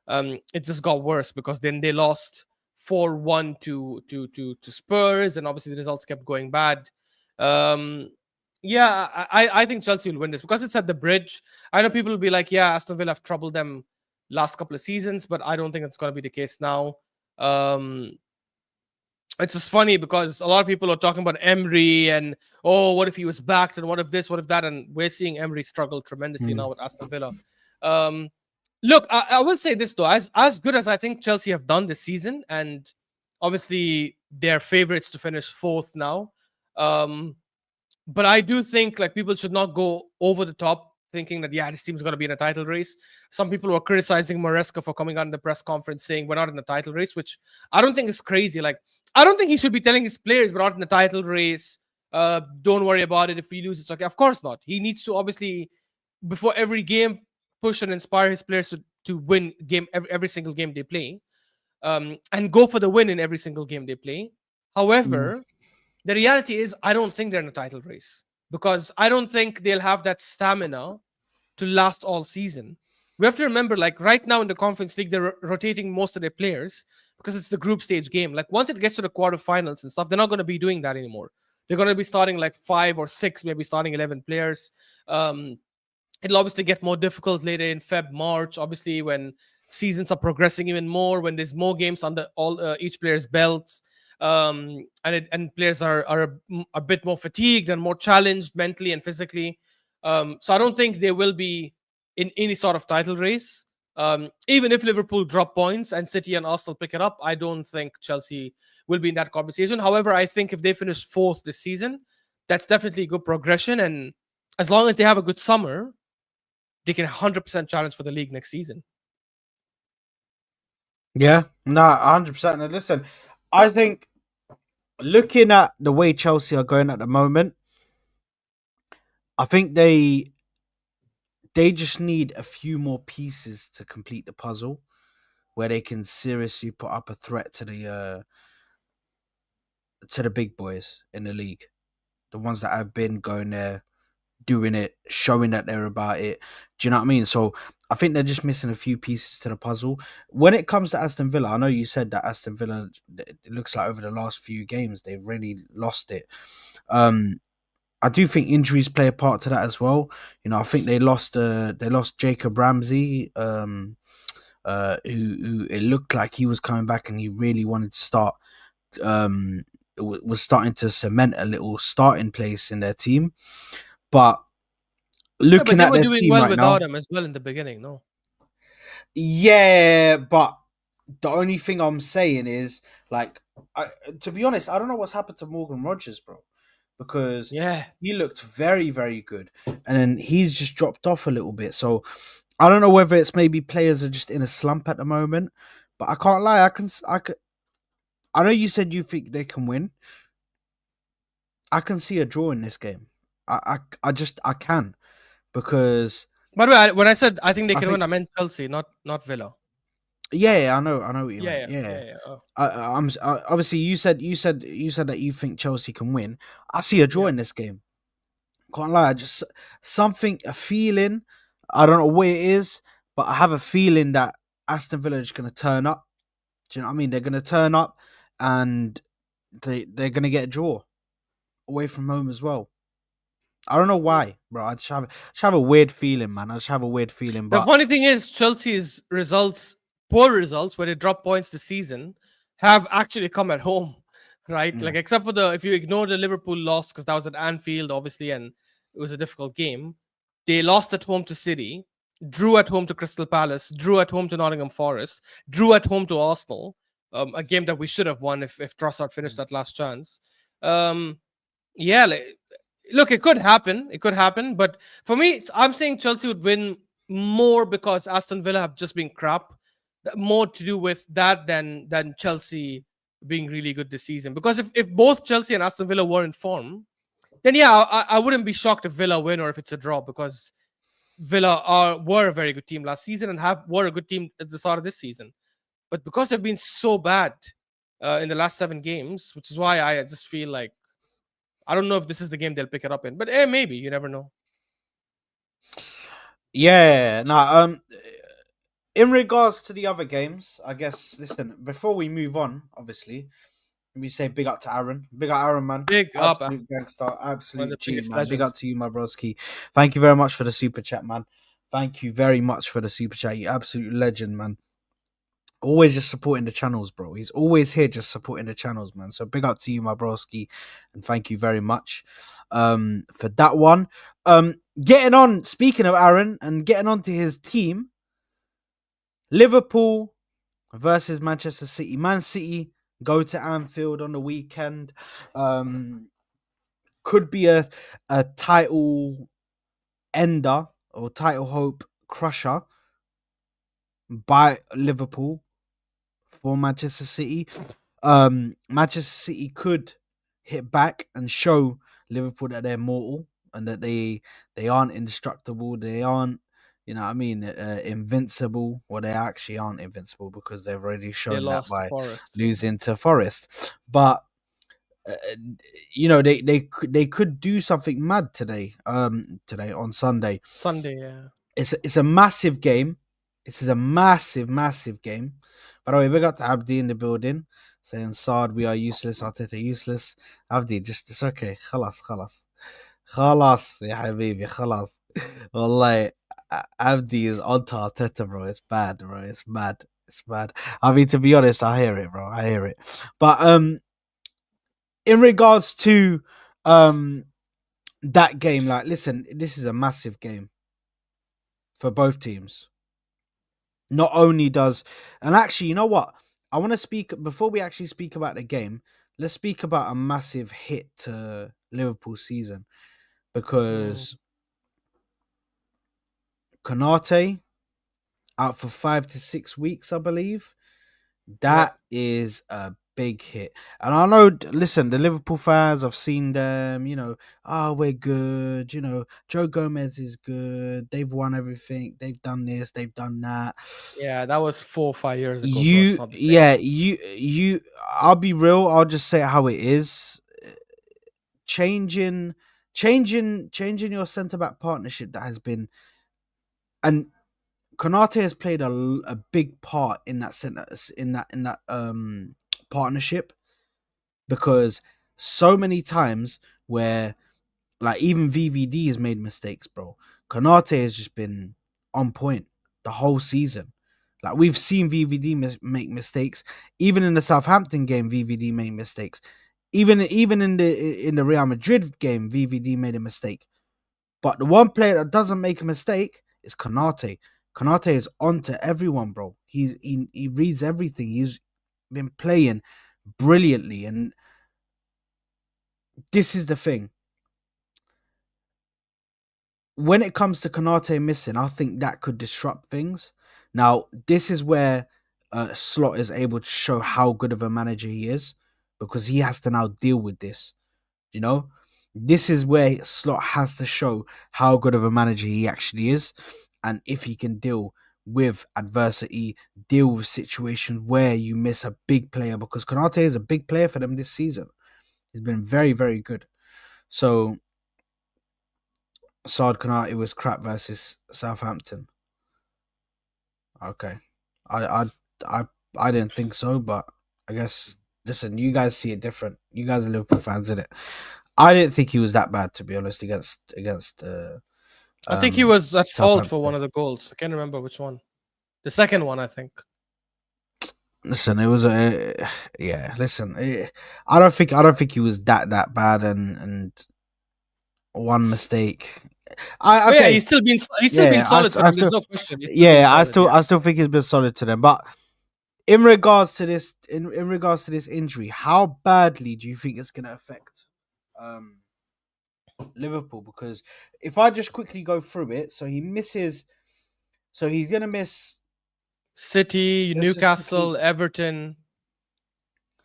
it just got worse because then they lost 4-1 to Spurs, and obviously the results kept going bad. Um, yeah, I think Chelsea will win this because it's at the bridge. I know people will be like, yeah, Aston Villa have troubled them last couple of seasons, but I don't think it's going to be the case now. Um, it's just funny because a lot of people are talking about Emery and, oh, what if he was backed and what if this, what if that, and we're seeing Emery struggle tremendously now with Aston Villa. Um, Look, I will say this though, as good as I think Chelsea have done this season, and obviously they're favorites to finish fourth now. Um, but I do think like people should not go over the top thinking that yeah, this team's gonna be in a title race. Some people were criticizing Maresca for coming out in the press conference saying we're not in a title race, which I don't think is crazy. Like I don't think he should be telling his players we're not in a title race. Don't worry about it. If we lose, it's okay. Of course not. He needs to obviously before every game push and inspire his players to win game every single game they play, and go for the win in every single game they play. However, the reality is, I don't think they're in a title race because I don't think they'll have that stamina to last all season. We have to remember, like right now in the Conference League, they're rotating most of their players because it's the group stage game. Like once it gets to the quarterfinals and stuff, they're not going to be doing that anymore. They're going to be starting like 5 or 6, maybe starting 11 players. It'll obviously get more difficult later in March. Obviously, when seasons are progressing even more, when there's more games under all each player's belts, and players are a bit more fatigued and more challenged mentally and physically. So I don't think they will be in any sort of title race. Even if Liverpool drop points and City and Arsenal pick it up, I don't think Chelsea will be in that conversation. However, I think if they finish fourth this season, that's definitely a good progression. And as long as they have a good summer, they can 100% challenge for the league next season. Yeah, no, 100%. And listen, I think looking at the way Chelsea are going at the moment, I think they just need a few more pieces to complete the puzzle where they can seriously put up a threat to the big boys in the league, the ones that have been going there, doing it, showing that they're about it. Do you know what I mean? So I think they're just missing a few pieces to the puzzle. When it comes to Aston Villa, I know you said that Aston Villa, it looks like over the last few games they've really lost it. I do think injuries play a part to that as well. You know, I think they lost Jacob Ramsey, who it looked like he was coming back and he really wanted to start. Was starting to cement a little starting place in their team, but Yeah, but looking they at were their doing team well right now, without him as well in the beginning, no? yeah, but the only thing I'm saying is, like, to be honest, I don't know what's happened to Morgan Rogers, bro, because Yeah. he looked very, very good, and then he's just dropped off a little bit. So I don't know whether it's maybe players are just in a slump at the moment, but I can't lie, I know you said you think they can win. I can see a draw in this game. I can because By the way, when I said I think they I can think win, I meant Chelsea, not Villa. yeah, I know what you Yeah, meant. yeah, Yeah, yeah, yeah. Oh, obviously you said that you think Chelsea can win. I see a draw yeah. in this game. Can't lie, just something, a feeling. I don't know what it is, but I have a feeling that Aston Villa is going to turn up. Do you know what I mean? They're going to turn up, and they're going to get a draw away from home as well. I don't know Mm. why, bro. Just have a weird feeling, man. I just have a weird feeling, The but funny thing is, Chelsea's results, poor results, where they drop points this season, have actually come at home, right? yeah. Like, except for if you ignore the Liverpool loss, because that was at Anfield, obviously, and it was a difficult game, they lost at home to City, drew at home to Crystal Palace, drew at home to Nottingham Forest, drew at home to Arsenal, a game that we should have won if Trossard finished that last chance. Um, yeah, like, look, it could happen. It could happen. But for me, I'm saying Chelsea would win more because Aston Villa have just been crap. More to do with that than Chelsea being really good this season. Because if both Chelsea and Aston Villa were in form, then yeah, I wouldn't be shocked if Villa win or if it's a draw because were a very good team last season and were a good team at the start of this season. But because they've been so bad in the last 7 games, which is why I just feel like I don't know if this is the game they'll pick it up in, but maybe you never know. Yeah, no, In regards to the other games, I guess. Listen, before we move on, obviously, we say big up to Aaron. Big up Aaron, man. Big up, Absolute gangster. one of the Absolute G, biggest man. Big up legends. to you, my broski. Thank you very much for the super chat, man. Thank you very much for the super chat. You absolute legend, man. Always just supporting the channels, bro. He's always here just supporting the channels, man. So big up to you, my broski. And thank you very much for that one. Getting on, speaking of Aaron and getting on to his team, Liverpool versus Manchester City. Man City go to Anfield on the weekend. Could be a title ender or title hope crusher by Liverpool for Manchester City. Manchester City could hit back and show Liverpool that they're mortal and that they aren't indestructible. They aren't, you know what I mean, invincible. Well, they actually aren't invincible because they've already They shown that lost to by Forest. losing to Forest. But uh, you know, they could do something mad today. Today on Sunday. Sunday, yeah. It's a massive game. This is a massive game. By the way, we got Abdi in the building saying Saad, we are useless, Arteta useless. Abdi, just it's okay. خلاص يا حبيبي خلاص. والله Abdi is on to Arteta, bro. It's bad, bro. It's mad. It's bad. I mean, to be honest, I hear it, bro. I hear it. But in regards to that game, like, listen, this is a massive game for both teams. Not only does, and actually, you know what? I want to speak before we actually speak about the game. Let's speak about a massive hit to Liverpool season Mm, because Konate out for 5 to 6 weeks, I believe. yeah. That is a big hit. And I know, listen, the Liverpool fans, I've seen them, you know, oh, we're good. You know, Joe Gomez is good. They've won everything. They've done this. They've done that. Yeah, that was 4 or 5 years ago, bro. It's not the same. Yeah, I'll be real. I'll just say it how it is. Changing, changing your centre back partnership that has been, and Konate has played a big part in that center in that partnership because so many times where like even VVD has made mistakes, bro. Konate has just been on point the whole season. Like we've seen VVD make mistakes, even in the Southampton game. VVD made mistakes, even in the Real Madrid game. VVD made a mistake. But the one player that doesn't make a mistake is Konate. Konate is on to everyone, bro. He reads everything. He's been playing brilliantly, and this is the thing. When it comes to Konate missing, I think that could disrupt things. Now, this is where Slot is able to show how good of a manager he is because he has to now deal with this. You know, this is where Slot has to show how good of a manager he actually is, and if he can deal with adversity, deal with situations where you miss a big player because Konate is a big player for them this season. He's been very, very good. So Saad Konate was crap versus Southampton. Okay, I I I I didn't think so, but I guess listen, you guys see it different. You guys are Liverpool fans, isn't it? I didn't think he was that bad, to be honest, against I think he was at fault for one Southampton. of the goals. I can't remember which one. The second one, I think. Listen, it was a yeah. Listen, I don't think he was that bad, and one mistake. I But yeah, okay, he's still been yeah. solid for I them. There's still no question. He's still been yeah. solid. Yeah. I still think he's been solid to them, but in regards to this, in regards to this injury, how badly do you think it's going to affect um, Liverpool? Because if I just quickly go through it, so he misses, so he's going to miss. City, Let's just Newcastle, quickly Everton.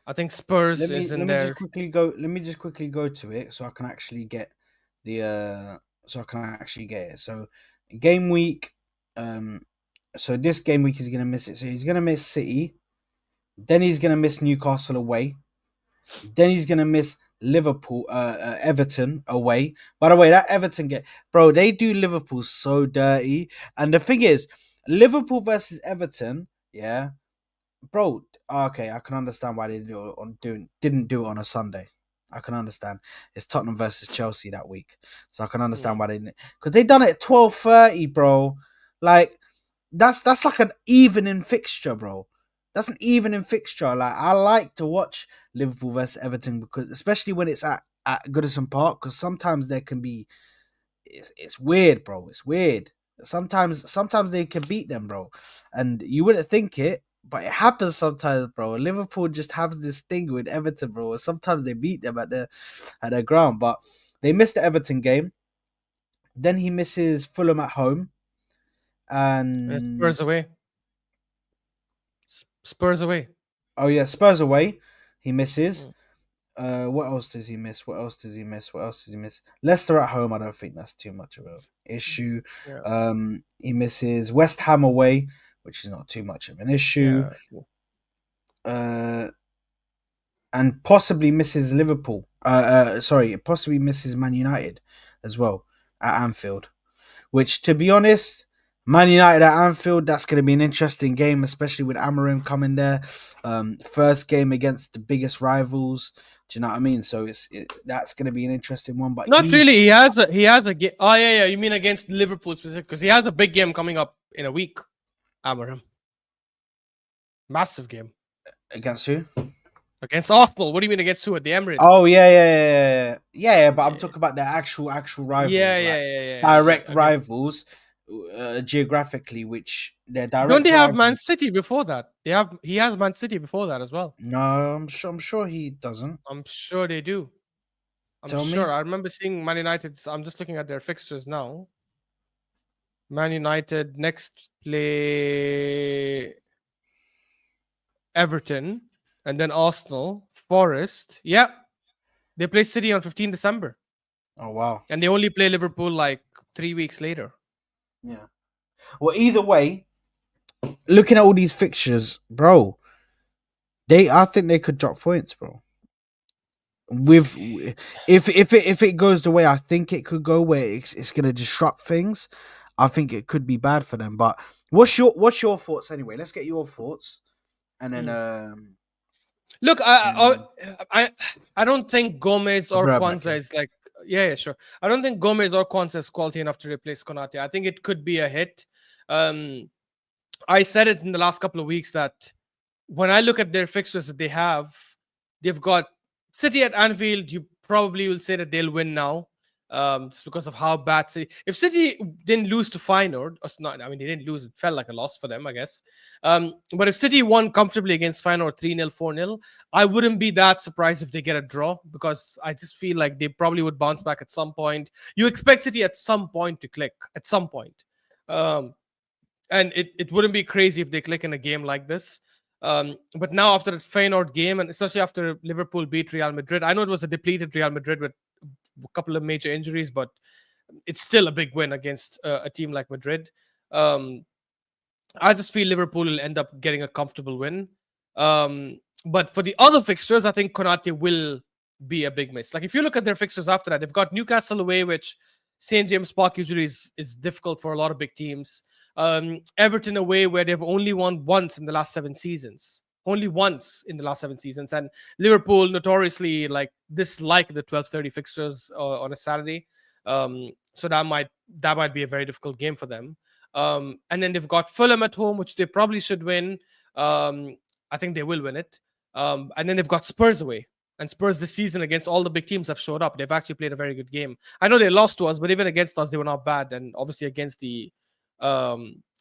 I think Spurs is in let me just there. quickly go. Let me just quickly go to it so I can actually get the so I can actually get it. So game week, um, so this game week he's going to miss it. So he's going to miss City, then he's going to miss Newcastle away. Then he's gonna miss Liverpool, Everton away. By the way, that Everton get, bro, they do Liverpool so dirty. And the thing is, Liverpool versus Everton, yeah, bro. Okay, I can understand why they didn't do it on a Sunday. I can understand. It's Tottenham versus Chelsea that week, so I can understand Mm. why they didn't, because they done it at 12:30, bro. Like that's like an evening fixture, bro. That's an evening fixture. Like I like to watch Liverpool versus Everton because, especially when it's at Goodison Park, because sometimes there can be it's weird, bro. It's weird. Sometimes they can beat them, bro, and you wouldn't think it, but it happens sometimes, bro. Liverpool just have this thing with Everton, bro. Sometimes they beat them at their ground, but they missed the Everton game. Then he misses Fulham at home, And and Spurs away. Spurs away. oh yeah, Spurs away. He misses. Mm. What else does he miss? What else does he miss? What else does he miss? Leicester at home. I don't think that's too much of a issue. Yeah. He misses West Ham away, which is not too much of an issue. Yeah. Uh, and possibly misses Liverpool. Sorry, possibly misses Man United as well at Anfield. Which, to be honest, Man United at Anfield, that's going to be an interesting game, especially with Amorim coming there. First game against the biggest rivals. Do you know what I mean? So that's going to be an interesting one. But Not really. He has a game. Oh yeah. You mean against Liverpool specific? Because he has a big game coming up in a week. Amorim. Massive game against who? against Arsenal. What do you mean against who at the Emirates? Oh yeah. But I'm talking about the actual rivals, Yeah. direct Again. rivals, geographically, which they're Don't direct they have Man rivals. City before that? He has Man City before that as well. No, I'm sure he doesn't. I'm sure they do. I'm Tell sure. me. I remember seeing Man United. I'm just looking at their fixtures now. Man United next play Everton and then Arsenal, Forest. Yeah, they play City on 15 December. Oh wow. And they only play Liverpool like 3 weeks later. Yeah. Well, either way, looking at all these fixtures, bro, I think they could drop points, bro. With if it goes the way I think it could go, where it's gonna disrupt things, I think it could be bad for them. But what's your thoughts anyway? Let's get your thoughts, and then Mm. Look, I, and I I don't think Gomez I'll be or right back. Kwanzaa is like sure. I don't think Gomez or Kwanzaa is quality enough to replace Konate. I think it could be a hit. I said it in the last couple of weeks that when I look at their fixtures that they've got City at Anfield. You probably will say that they'll win now, just because of how bad City. If City didn't lose to Feyenoord, or not, I mean they didn't lose. It felt like a loss for them, I guess. But if City won comfortably against Feyenoord 3-0, 4-0, I wouldn't be that surprised if they get a draw, because I just feel like they probably would bounce back at some point. You expect City at some point to click at some point. And it wouldn't be crazy if they click in a game like this. But now after the Feyenoord game, and especially after Liverpool beat Real Madrid, I know it was a depleted Real Madrid with a couple of major injuries, but it's still a big win against a team like Madrid. I just feel Liverpool will end up getting a comfortable win. But for the other fixtures, I think Konate will be a big miss. Like if you look at their fixtures after that, they've got Newcastle away, which St. James Park usually is difficult for a lot of big teams. Everton away, where they've only won once in the last 7 seasons. Only once in the last 7 seasons. And Liverpool notoriously dislike the 12:30 fixtures on a Saturday. So that might be a very difficult game for them. And then they've got Fulham at home, which they probably should win. I think they will win it. And then they've got Spurs away. And Spurs this season against all the big teams have showed up. They've actually played a very good game. I know they lost to us, but even against us, they were not bad. And obviously against the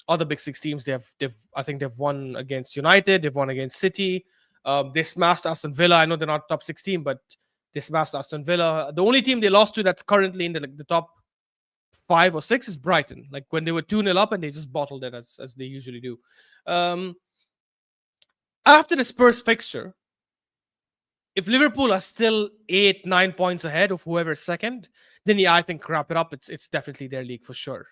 other big 6 teams, I think they've won against United, they've won against City. They smashed Aston Villa. I know they're not top 16, but they smashed Aston Villa. The only team they lost to that's currently in the top 5 or 6 is Brighton. Like when they were 2-0 up and they just bottled it as they usually do. After the Spurs fixture, if Liverpool are still 8-9 points ahead of whoever's second, then I think wrap it up. It's definitely their league for sure.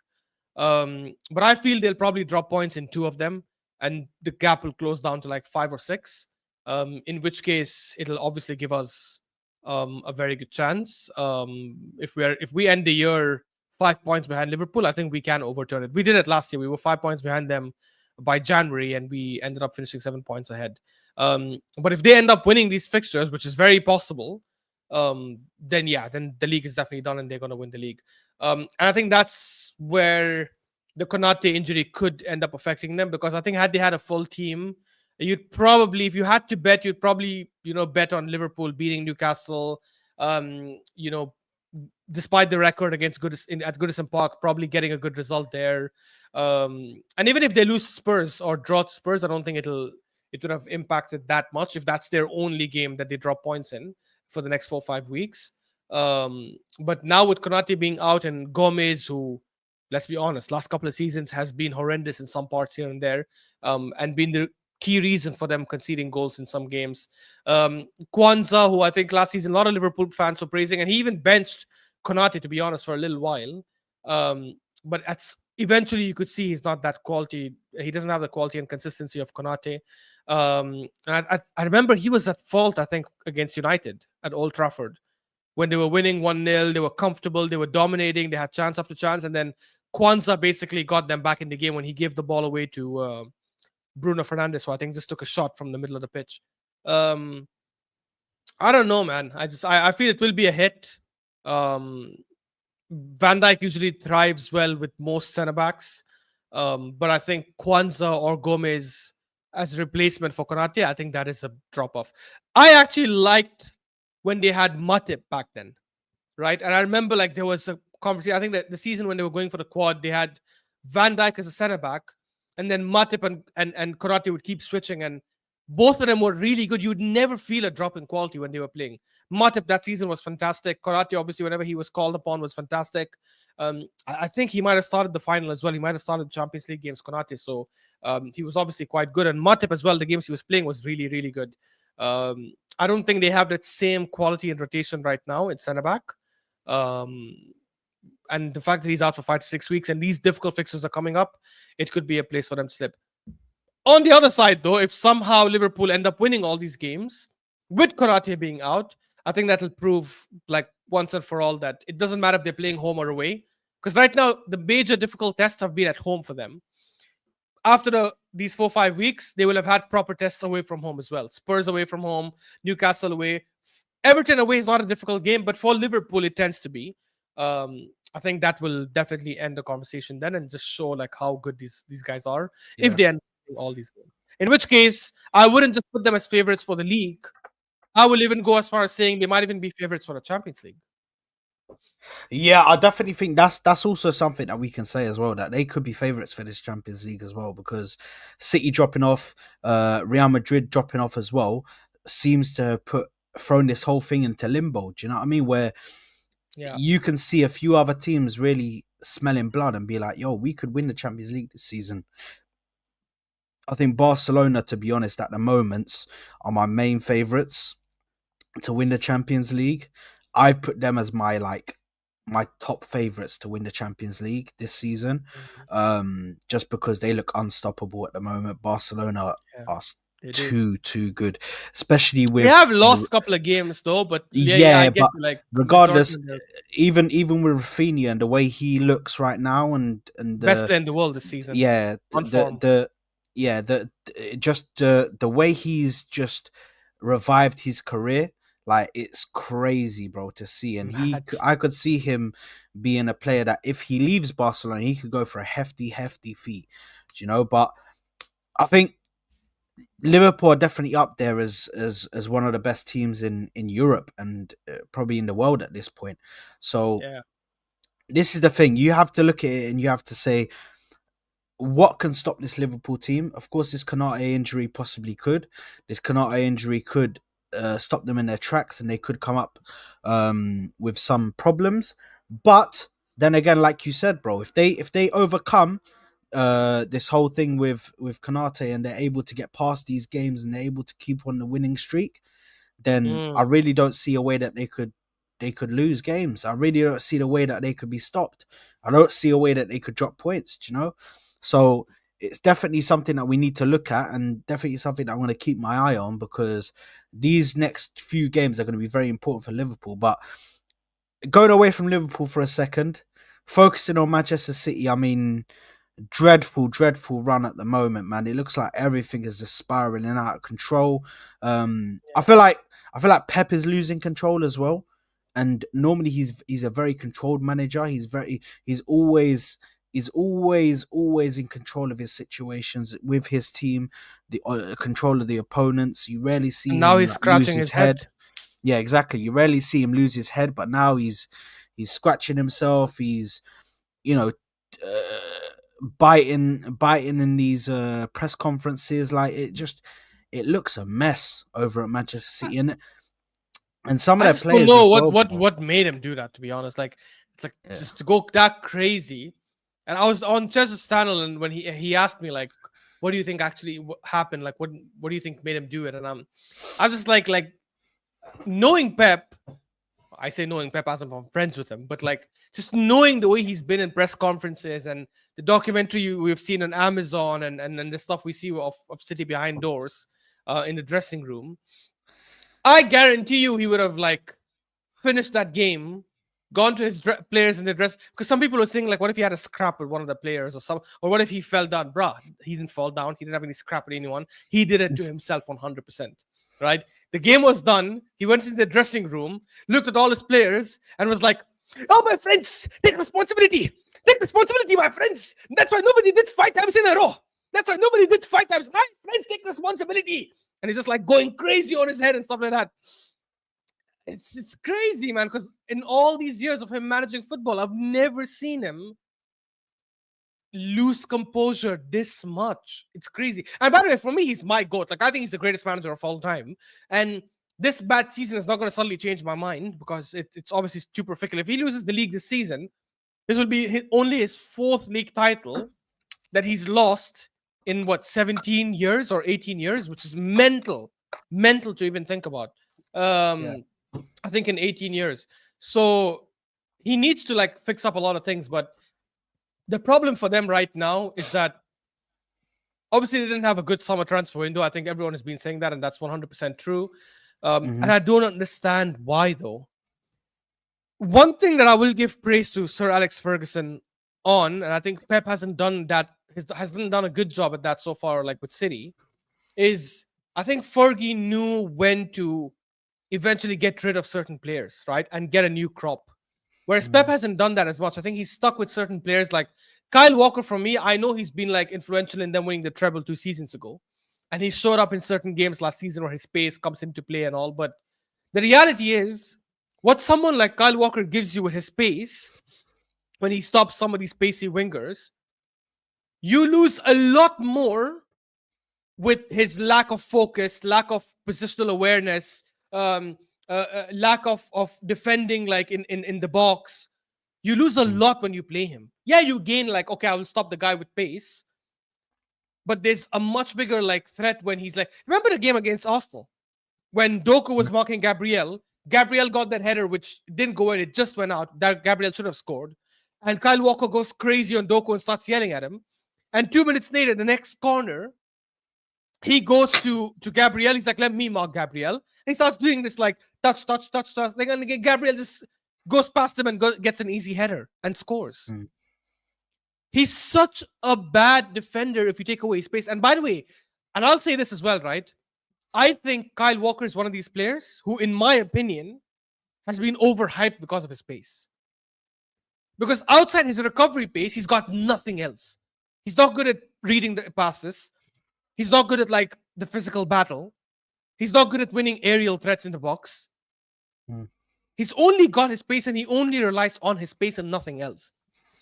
But I feel they'll probably drop points in 2 of them, and the gap will close down to like 5 or 6. In which case, it'll obviously give us a very good chance. If we end the year 5 points behind Liverpool, I think we can overturn it. We did it last year. We were 5 points behind them by January, and we ended up finishing 7 points ahead. But if they end up winning these fixtures, which is very possible, then the league is definitely done, and they're going to win the league. And I think that's where the Konate injury could end up affecting them, because I think had they had a full team, you'd probably, if you had to bet, you'd probably bet on Liverpool beating Newcastle. Despite the record against at Goodison Park, probably getting a good result there. And even if they lose Spurs or draw to Spurs, I don't think it would have impacted that much if that's their only game that they drop points in for the next 4-5 weeks. But now with Konate being out and Gomez, who, let's be honest, last couple of seasons has been horrendous in some parts here and there, and been the key reason for them conceding goals in some games. Kwanzaa, who I think last season a lot of Liverpool fans were praising, and he even benched Konate, to be honest, for a little while. But eventually you could see he's not that quality. He doesn't have the quality and consistency of Konate. And I remember he was at fault, I think, against United at Old Trafford. When they were winning 1-0, they were comfortable, they were dominating, they had chance after chance, and then Kwanzaa basically got them back in the game when he gave the ball away to Bruno Fernandes, who I think just took a shot from the middle of the pitch. I don't know, man. I feel it will be a hit. Van Dijk usually thrives well with most centre backs, but I think Kwanzaa or Gomez as a replacement for Konate, I think that is a drop off. I actually liked when they had Matip back then, right? And I remember like there was a conversation. I think that the season when they were going for the quad, they had Van Dijk as a centre back, and then Matip and Konate would keep switching, and both of them were really good. You'd never feel a drop in quality when they were playing. Matip that season was fantastic. Konate, obviously, whenever he was called upon, was fantastic. I think he might have started the final as well. He might have started the Champions League games, Konate. So he was obviously quite good. And Matip as well, the games he was playing was really, really good. I don't think they have that same quality and rotation right now in centre back. And the fact that he's out for 5 to 6 weeks and these difficult fixtures are coming up, it could be a place for them to slip. On the other side, though, if somehow Liverpool end up winning all these games with Konate being out, I think that'll prove, like, once and for all that it doesn't matter if they're playing home or away. Because right now, the major difficult tests have been at home for them. After these 4-5 weeks, they will have had proper tests away from home as well. Spurs away from home, Newcastle away. Everton away is not a difficult game, but for Liverpool, it tends to be. I think that will definitely end the conversation then and just show like how good these guys are if they end up all these games. In which case, I wouldn't just put them as favorites for the league. I will even go as far as saying they might even be favorites for the Champions League. Yeah, I definitely think that's also something that we can say as well, that they could be favourites for this Champions League as well, because City dropping off, Real Madrid dropping off as well, seems to have thrown this whole thing into limbo. Do you know what I mean? Where you can see a few other teams really smelling blood and be like, yo, we could win the Champions League this season. I think Barcelona, to be honest, at the moment, are my main favourites to win the Champions League. I've put them as my top favourites to win the Champions League this season, just because they look unstoppable at the moment. Barcelona are too good, especially with they have lost a couple of games though. But I get but regardless, even with Rafinha and the way he looks right now, and best player in the world this season. Yeah, the way he's just revived his career. Like, it's crazy, bro, to see. And I could see him being a player that if he leaves Barcelona, he could go for a hefty fee, you know. But I think Liverpool are definitely up there as one of the best teams in Europe and probably in the world at this point. So this is the thing. You have to look at it and you have to say, what can stop this Liverpool team? Of course, this Konate injury possibly could. This Konate injury could stop them in their tracks and they could come up with some problems. But then again, like you said, bro, if they overcome this whole thing with Konate and they're able to get past these games and they're able to keep on the winning streak, then I really don't see a way that they could lose games. I really don't see the way that they could be stopped. I don't see a way that they could drop points, you know? So it's definitely something that we need to look at, and definitely something that I'm going to keep my eye on, because these next few games are going to be very important for Liverpool. But going away from Liverpool for a second, focusing on Manchester City, I mean, dreadful run at the moment, man. It looks like everything is just spiraling out of control. I feel like Pep is losing control as well. And normally he's a very controlled manager. He's always in control of his situations with his team, the control of the opponents. You rarely see And now him he's like, lose scratching his his head. head. Yeah, exactly. You rarely see him lose his head, but now he's scratching himself. He's you know biting in these press conferences. Like it looks a mess over at Manchester City, and some of I their just don't players know as what well, what bro. what made him do that. To be honest, like it's like Yeah. just to go that crazy. And I was on Chess's channel, and when he asked me like, "What do you think actually happened? Like, what do you think made him do it?" And I'm just like knowing Pep. I say knowing Pep as I'm friends with him, but like just knowing the way he's been in press conferences and the documentary we've seen on Amazon and the stuff we see of City behind doors in the dressing room, I guarantee you he would have like finished that game, gone to his players in the dress. Because some people were saying like, what if he had a scrap with one of the players or what if he fell down? Bruh, he didn't fall down. He didn't have any scrap with anyone. He did it to himself 100%. Right? The game was done. He went into the dressing room, looked at all his players, and was like, "Oh, my friends, take responsibility. Take responsibility, my friends. That's why nobody did 5 times in a row. That's why nobody did 5 times. My friends, take responsibility." And he's just like going crazy on his head and stuff like that. It's crazy, man, because in all these years of him managing football, I've never seen him lose composure this much. It's crazy. And by the way, for me, he's my GOAT. Like, I think he's the greatest manager of all time. And this bad season is not going to suddenly change my mind because it's obviously super fickle. If he loses the league this season, this will be only his 4th league title that he's lost in 17 years or 18 years, which is mental to even think about. Yeah. I think in 18 years. So he needs to like fix up a lot of things. But the problem for them right now is that obviously they didn't have a good summer transfer window. I think everyone has been saying that, and that's 100% true. And I don't understand why though. One thing that I will give praise to Sir Alex Ferguson on, and I think Pep hasn't done that, hasn't done a good job at that so far, like with City, is I think Fergie knew when to eventually get rid of certain players, right? And get a new crop. Whereas Pep hasn't done that as much. I think he's stuck with certain players like Kyle Walker. For me, I know he's been like influential in them winning the treble 2 seasons ago. And he showed up in certain games last season where his pace comes into play and all. But the reality is, what someone like Kyle Walker gives you with his pace, when he stops some of these pacey wingers, you lose a lot more with his lack of focus, lack of positional awareness, lack of defending like in the box. You lose a lot when you play him. Yeah, you gain like, okay, I will stop the guy with pace. But there's a much bigger like threat when he's like, remember the game against Arsenal? When Doku was marking Gabriel got that header which didn't go in, it just went out. That Gabriel should have scored. And Kyle Walker goes crazy on Doku and starts yelling at him. And 2 minutes later, the next corner, he goes to Gabriel. He's like, let me mark Gabriel. And he starts doing this like touch. Like, and Gabriel just goes past him and gets an easy header and scores. He's such a bad defender if you take away his pace. And by the way, and I'll say this as well, right? I think Kyle Walker is one of these players who, in my opinion, has been overhyped because of his pace. Because outside his recovery pace, he's got nothing else. He's not good at reading the passes. He's not good at like the physical battle. He's not good at winning aerial threats in the box. He's only got his pace and he only relies on his pace and nothing else.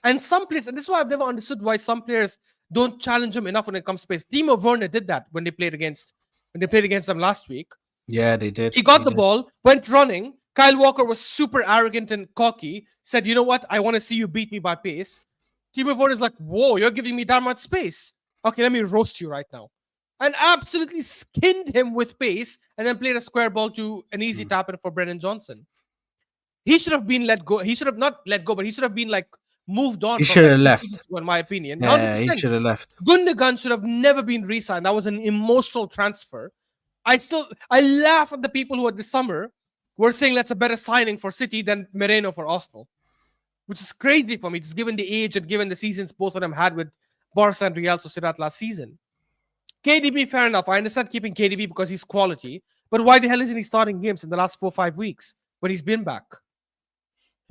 And some players, and this is why I've never understood why some players don't challenge him enough when it comes to pace. Timo Werner did that when they played against them last week. Yeah, they did. He got the ball, went running. Kyle Walker was super arrogant and cocky. Said, "You know what? I want to see you beat me by pace." Timo Werner is like, "Whoa, you're giving me that much space. Okay, let me roast you right now." And absolutely skinned him with pace and then played a square ball to an easy tap in for Brennan Johnson. He should have been let go. He should have not let go, but he should have been like moved on. He From should like have 2 left. seasons ago, in my opinion. Yeah, he 100%. should have left. Gundogan should have never been re-signed. That was an emotional transfer. I laugh at the people who at the summer were saying that's a better signing for City than Moreno for Arsenal. which is crazy for me, just given the age and given the seasons both of them had with Barca and Real Sociedad last season. KDB, fair enough. I understand keeping KDB because he's quality, but why the hell isn't he starting games in the last 4-5 weeks when he's been back?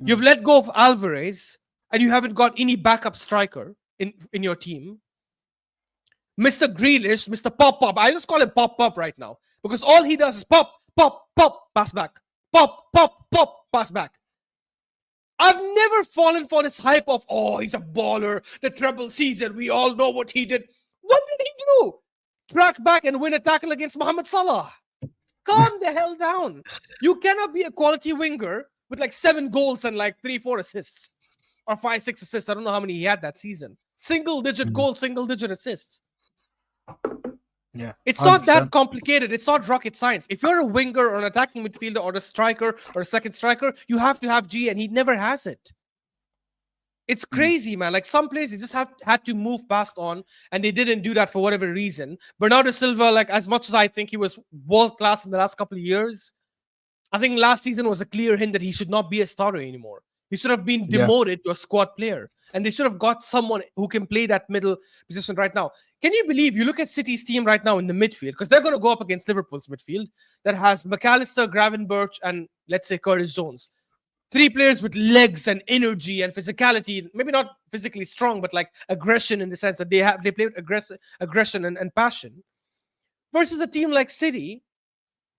You've let go of Alvarez, and you haven't got any backup striker in your team. Mr. Grealish, Mr. Pop. I just call him Pop right now because all he does is pop, pass back. Pop, pass back. I've never fallen for this hype of, oh, he's a baller, the treble season, we all know what he did. What did he do? Track back and win a tackle against Mohamed Salah. Calm the hell down. You cannot be a quality winger with like 7 goals and like 3-4 assists. Or 5-6 assists. I don't know how many he had that season. Single-digit goals, single-digit assists. Yeah, it's not 100%. that complicated. It's not rocket science. If you're a winger or an attacking midfielder or a striker or a second striker, you have to have G, and he never has it. It's crazy, man. Like some players, they just had to move past on, and they didn't do that for whatever reason. Bernardo Silva, like as much as I think he was world class in the last couple of years, I think last season was a clear hint that he should not be a starter anymore. He should have been demoted to a squad player. And they should have got someone who can play that middle position right now. Can you believe, you look at City's team right now in the midfield, because they're going to go up against Liverpool's midfield, that has McAllister, Gravenberch, and let's say Curtis Jones. 3 players with legs and energy and physicality, maybe not physically strong, but like aggression in the sense that they play with aggression and passion. Versus a team like City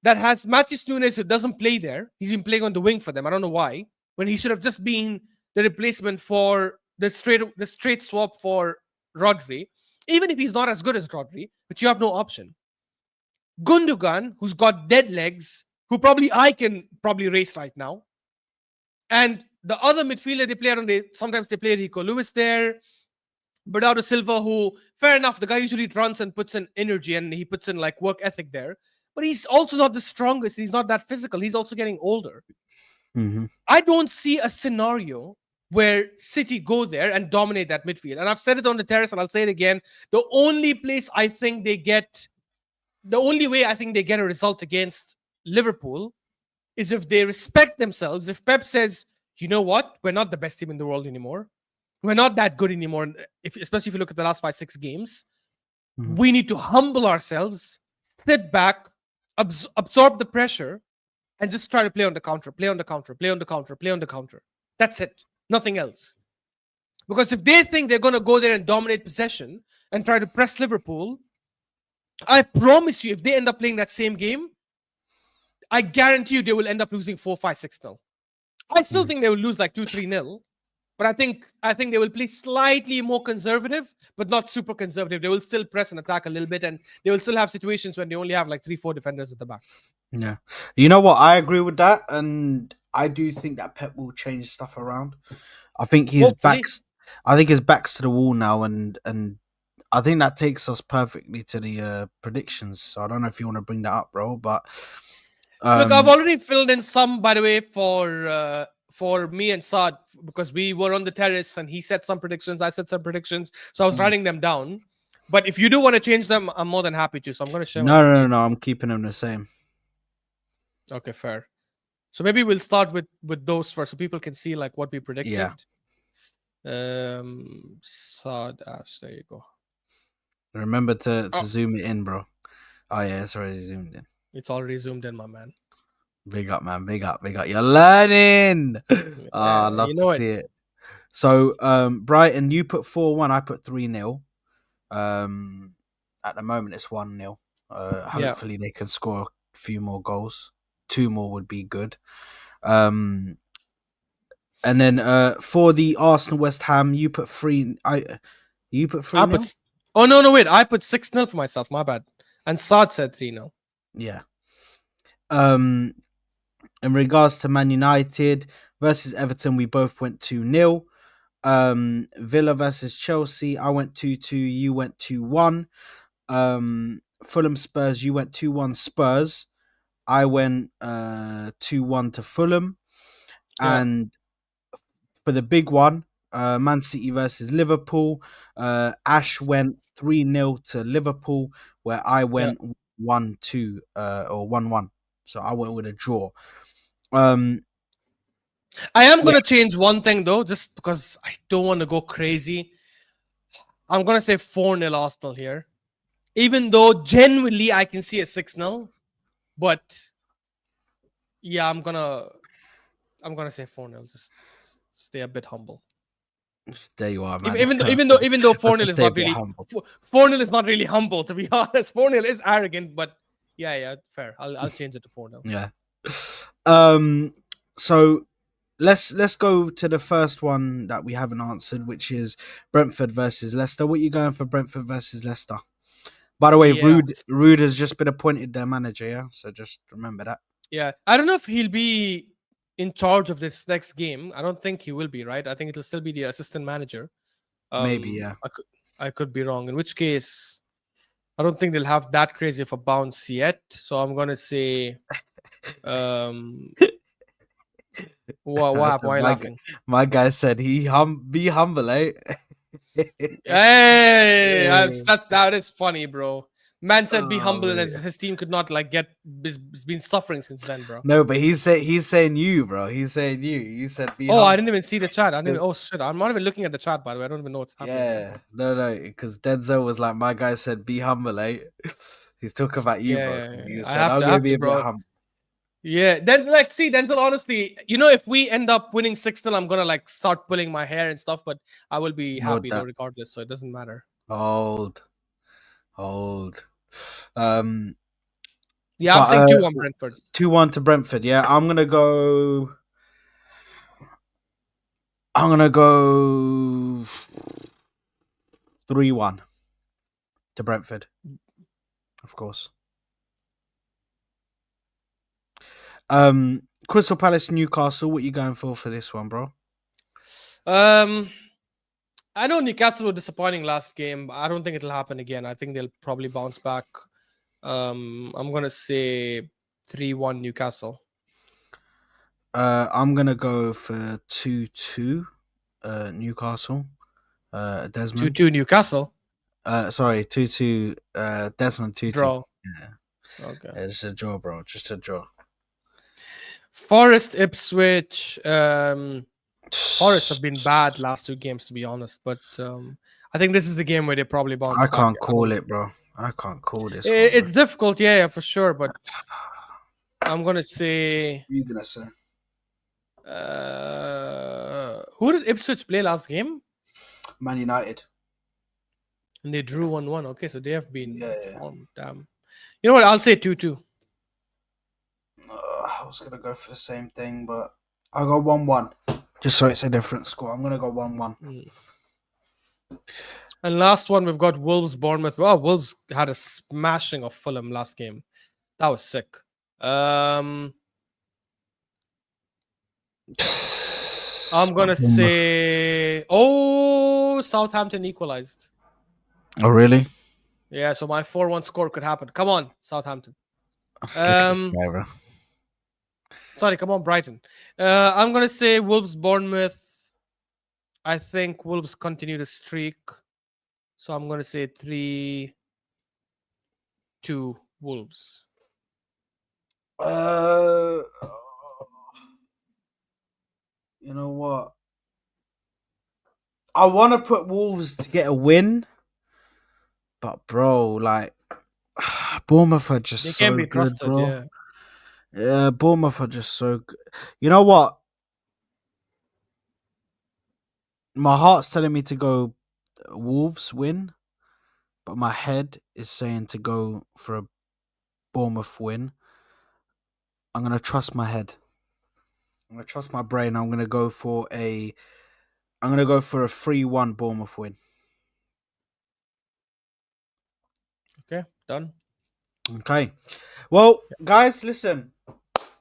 that has Matheus Nunes, who doesn't play there. He's been playing on the wing for them. I don't know why. When he should have just been the replacement for the straight swap for Rodri, even if he's not as good as Rodri, but you have no option. Gundogan, who's got dead legs, who I can race right now. And the other midfielder they play on, sometimes they play Rico Lewis there. Bernardo Silva, who, fair enough, the guy usually runs and puts in energy and he puts in like work ethic there. But he's also not the strongest. He's not that physical. He's also getting older. I don't see a scenario where City go there and dominate that midfield. And I've said it on the terrace and I'll say it again. The only way I think they get a result against Liverpool is if they respect themselves. If Pep says, you know what, we're not the best team in the world anymore. We're not that good anymore. Especially if you look at the last 5-6 games, we need to humble ourselves, sit back, absorb the pressure, and just try to play on the counter. That's it. Nothing else. Because if they think they're going to go there and dominate possession and try to press Liverpool, I promise you, if they end up playing that same game, I guarantee you they will end up losing 4-5, 6-0. I still think they will lose like 2-3-0. But I think they will play slightly more conservative, but not super conservative. They will still press and attack a little bit, and they will still have situations when they only have like 3-4 defenders at the back. Yeah. You know what? I agree with that, and I do think that Pep will change stuff around. I think his back's to the wall now, and I think that takes us perfectly to the predictions. So I don't know if you want to bring that up, bro, but look, I've already filled in some, by the way, for me and Saad, because we were on the terrace and he said some predictions, I said some predictions, so I was writing them down. But if you do want to change them, I'm more than happy to. So I'm going to share. No, I'm keeping them the same. Okay, fair. So maybe we'll start with those first, so people can see like what we predicted. Yeah. Saad Ash, there you go. Remember to zoom it in, bro. Oh yeah, it's already zoomed in. It's already zoomed in, my man. Big up, man. Big up. You're learning. I love to see it. So, Brighton, you put 4-1. I put 3-0. At the moment, it's 1-0. Hopefully, they can score a few more goals. 2 more would be good. And then for the Arsenal West Ham, you put 3. You put 3-0? Oh no, wait. I put 6-0 for myself. My bad. And Saad said 3-0. Yeah. In regards to Man United versus Everton, we both went 2-0. Villa versus Chelsea, I went 2-2. You went 2-1. Fulham Spurs, you went 2-1 Spurs. I went 2-1 to Fulham. Yeah. And for the big one, Man City versus Liverpool, Ash went 3-0 to Liverpool, where I went 1-2 or 1-1. So I went with a draw. I am Yeah. gonna change one thing though, just because I don't want to go crazy. I'm gonna say 4-0 Arsenal here. Even though genuinely I can see a 6-0, but yeah, I'm gonna say 4-0. Just stay a bit humble. There you are, Even, man. even though even though even though Let's 4-0 just is stay a not bit really humble. 4-0 is not really humble, to be honest. 4-0 is arrogant, but yeah, fair. I'll change it to 4-0. Yeah. Um. So let's go to the first one that we haven't answered, which is Brentford versus Leicester. What are you going for Brentford versus Leicester? By the way, Yeah. Rude has just been appointed their manager, yeah. So just remember that. Yeah. I don't know if he'll be in charge of this next game. I don't think he will be, right? I think it'll still be the assistant manager. Maybe, yeah. I could be wrong. In which case, I don't think they'll have that crazy of a bounce yet. So I'm gonna say, um, what I happened? said, Why are you laughing? my guy said be humble, eh? Hey, Yeah. that is funny, bro. Man said be Oh, humble, and mate. his team could not like get. He's been suffering since then, bro. No, but he's saying you, bro. He's saying you. You said be Oh, I humble. didn't even see the chat. I didn't. Oh shit, I'm not even looking at the chat. By the way, I don't even know what's happening here. Yeah, no, because Denzel was like, my guy said be humble, eh? He's talking about you, bro. You I said have I'm to, I gonna have be to, a bit bro. humble. Yeah, then like, see, Denzel. Honestly, if we end up winning 6-0, I'm gonna like start pulling my hair and stuff. But I will be Hold happy though, that. regardless. So it doesn't matter. Hold, hold. Um, Yeah, I'm but saying 2-1 Brentford. 2-1 to Brentford. Yeah, I'm gonna go. I'm gonna go 3-1 to Brentford, of course. Crystal Palace, Newcastle. What you going for this one, bro? Um, I know Newcastle were disappointing last game. But I don't think it'll happen again. I think they'll probably bounce back. I'm gonna say 3-1 Newcastle. I'm gonna go for 2-2. Newcastle. Desmond. 2-2 Newcastle. Sorry, 2-2. Desmond 2-2. Draw. Yeah. Okay. Yeah, just a draw, bro. Just a draw. Forest Ipswich. Forest have been bad last two games, to be honest. But I think this is the game where they probably bounce I back. can't I don't call know. it, bro. I can't call this one, bro. It's difficult, yeah, for sure. But I'm gonna say, You gonna say who did Ipswich play last game? Man United? And they drew 1-1. Okay, so they have been Yeah. formed. Damn. You know what? I'll say 2-2. I was gonna go for the same thing, but I'll go 1-1. Just so it's a different score. I'm gonna go 1-1. And last one, we've got Wolves Bournemouth. Wow, Wolves had a smashing of Fulham last game. That was sick. I'm gonna say, Southampton equalized. Oh really? Yeah, so my 4-1 score could happen. Come on, Southampton. Let's look at this guy, bro. Sorry, come on, Brighton. I'm gonna say Wolves Bournemouth. I think Wolves continue to streak. So I'm gonna say 3-2 Wolves. You know what? I want to put Wolves to get a win, but bro, like Bournemouth are just They can so be good, trusted, bro. yeah. Yeah, Bournemouth are just so good. You know what? My heart's telling me to go Wolves win, but my head is saying to go for a Bournemouth win. I'm gonna trust my head. I'm gonna trust my brain. I'm gonna go for a 3-1 Bournemouth win. Okay, done. Okay. Well, guys, listen.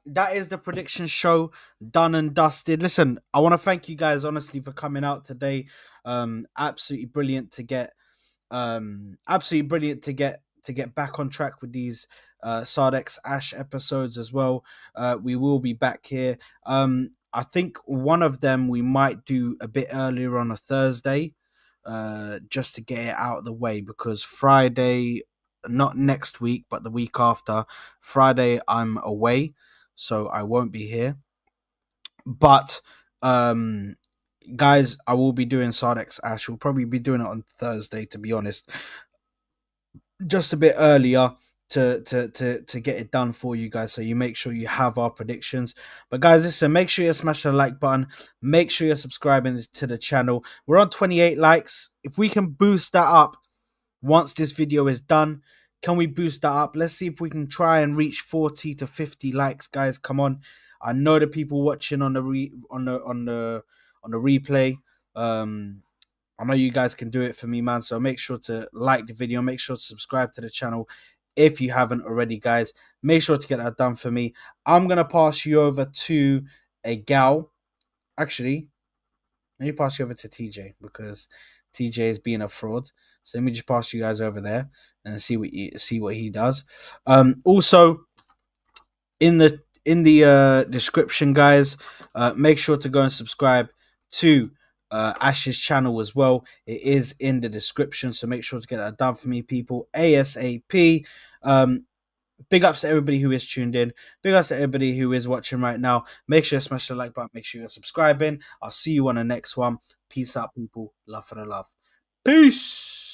That is the prediction show done and dusted. Listen, I want to thank you guys honestly for coming out today. Absolutely brilliant to get back on track with these Saad X Ash episodes as well. We will be back here. I think one of them we might do a bit earlier on a Thursday, just to get it out of the way, because Friday, not next week but the week after Friday, I'm away, so I won't be here. But guys, I will be doing Sardex Ash. We'll probably be doing it on Thursday, to be honest, just a bit earlier to get it done for you guys, so you make sure you have our predictions. But guys, listen, make sure you smash the like button, make sure you're subscribing to the channel. We're on 28 likes. If we can boost that up once this video is done, can we boost that up? Let's see if we can try and reach 40 to 50 likes, guys. Come on. I know the people watching on the replay, I know you guys can do it for me, man. So make sure to like the video. Make sure to subscribe to the channel if you haven't already, guys. Make sure to get that done for me. I'm going to pass you over to a gal. Actually, let me pass you over to TJ, because TJ is being a fraud. So let me just pass you guys over there and see what he does. Also, in the description, guys, make sure to go and subscribe to Ash's channel as well. It is in the description, so make sure to get that done for me, people, ASAP. Big ups to everybody who is tuned in. Big ups to everybody who is watching right now. Make sure you smash the like button. Make sure you're subscribing. I'll see you on the next one. Peace out, people. Love for the love. Peace.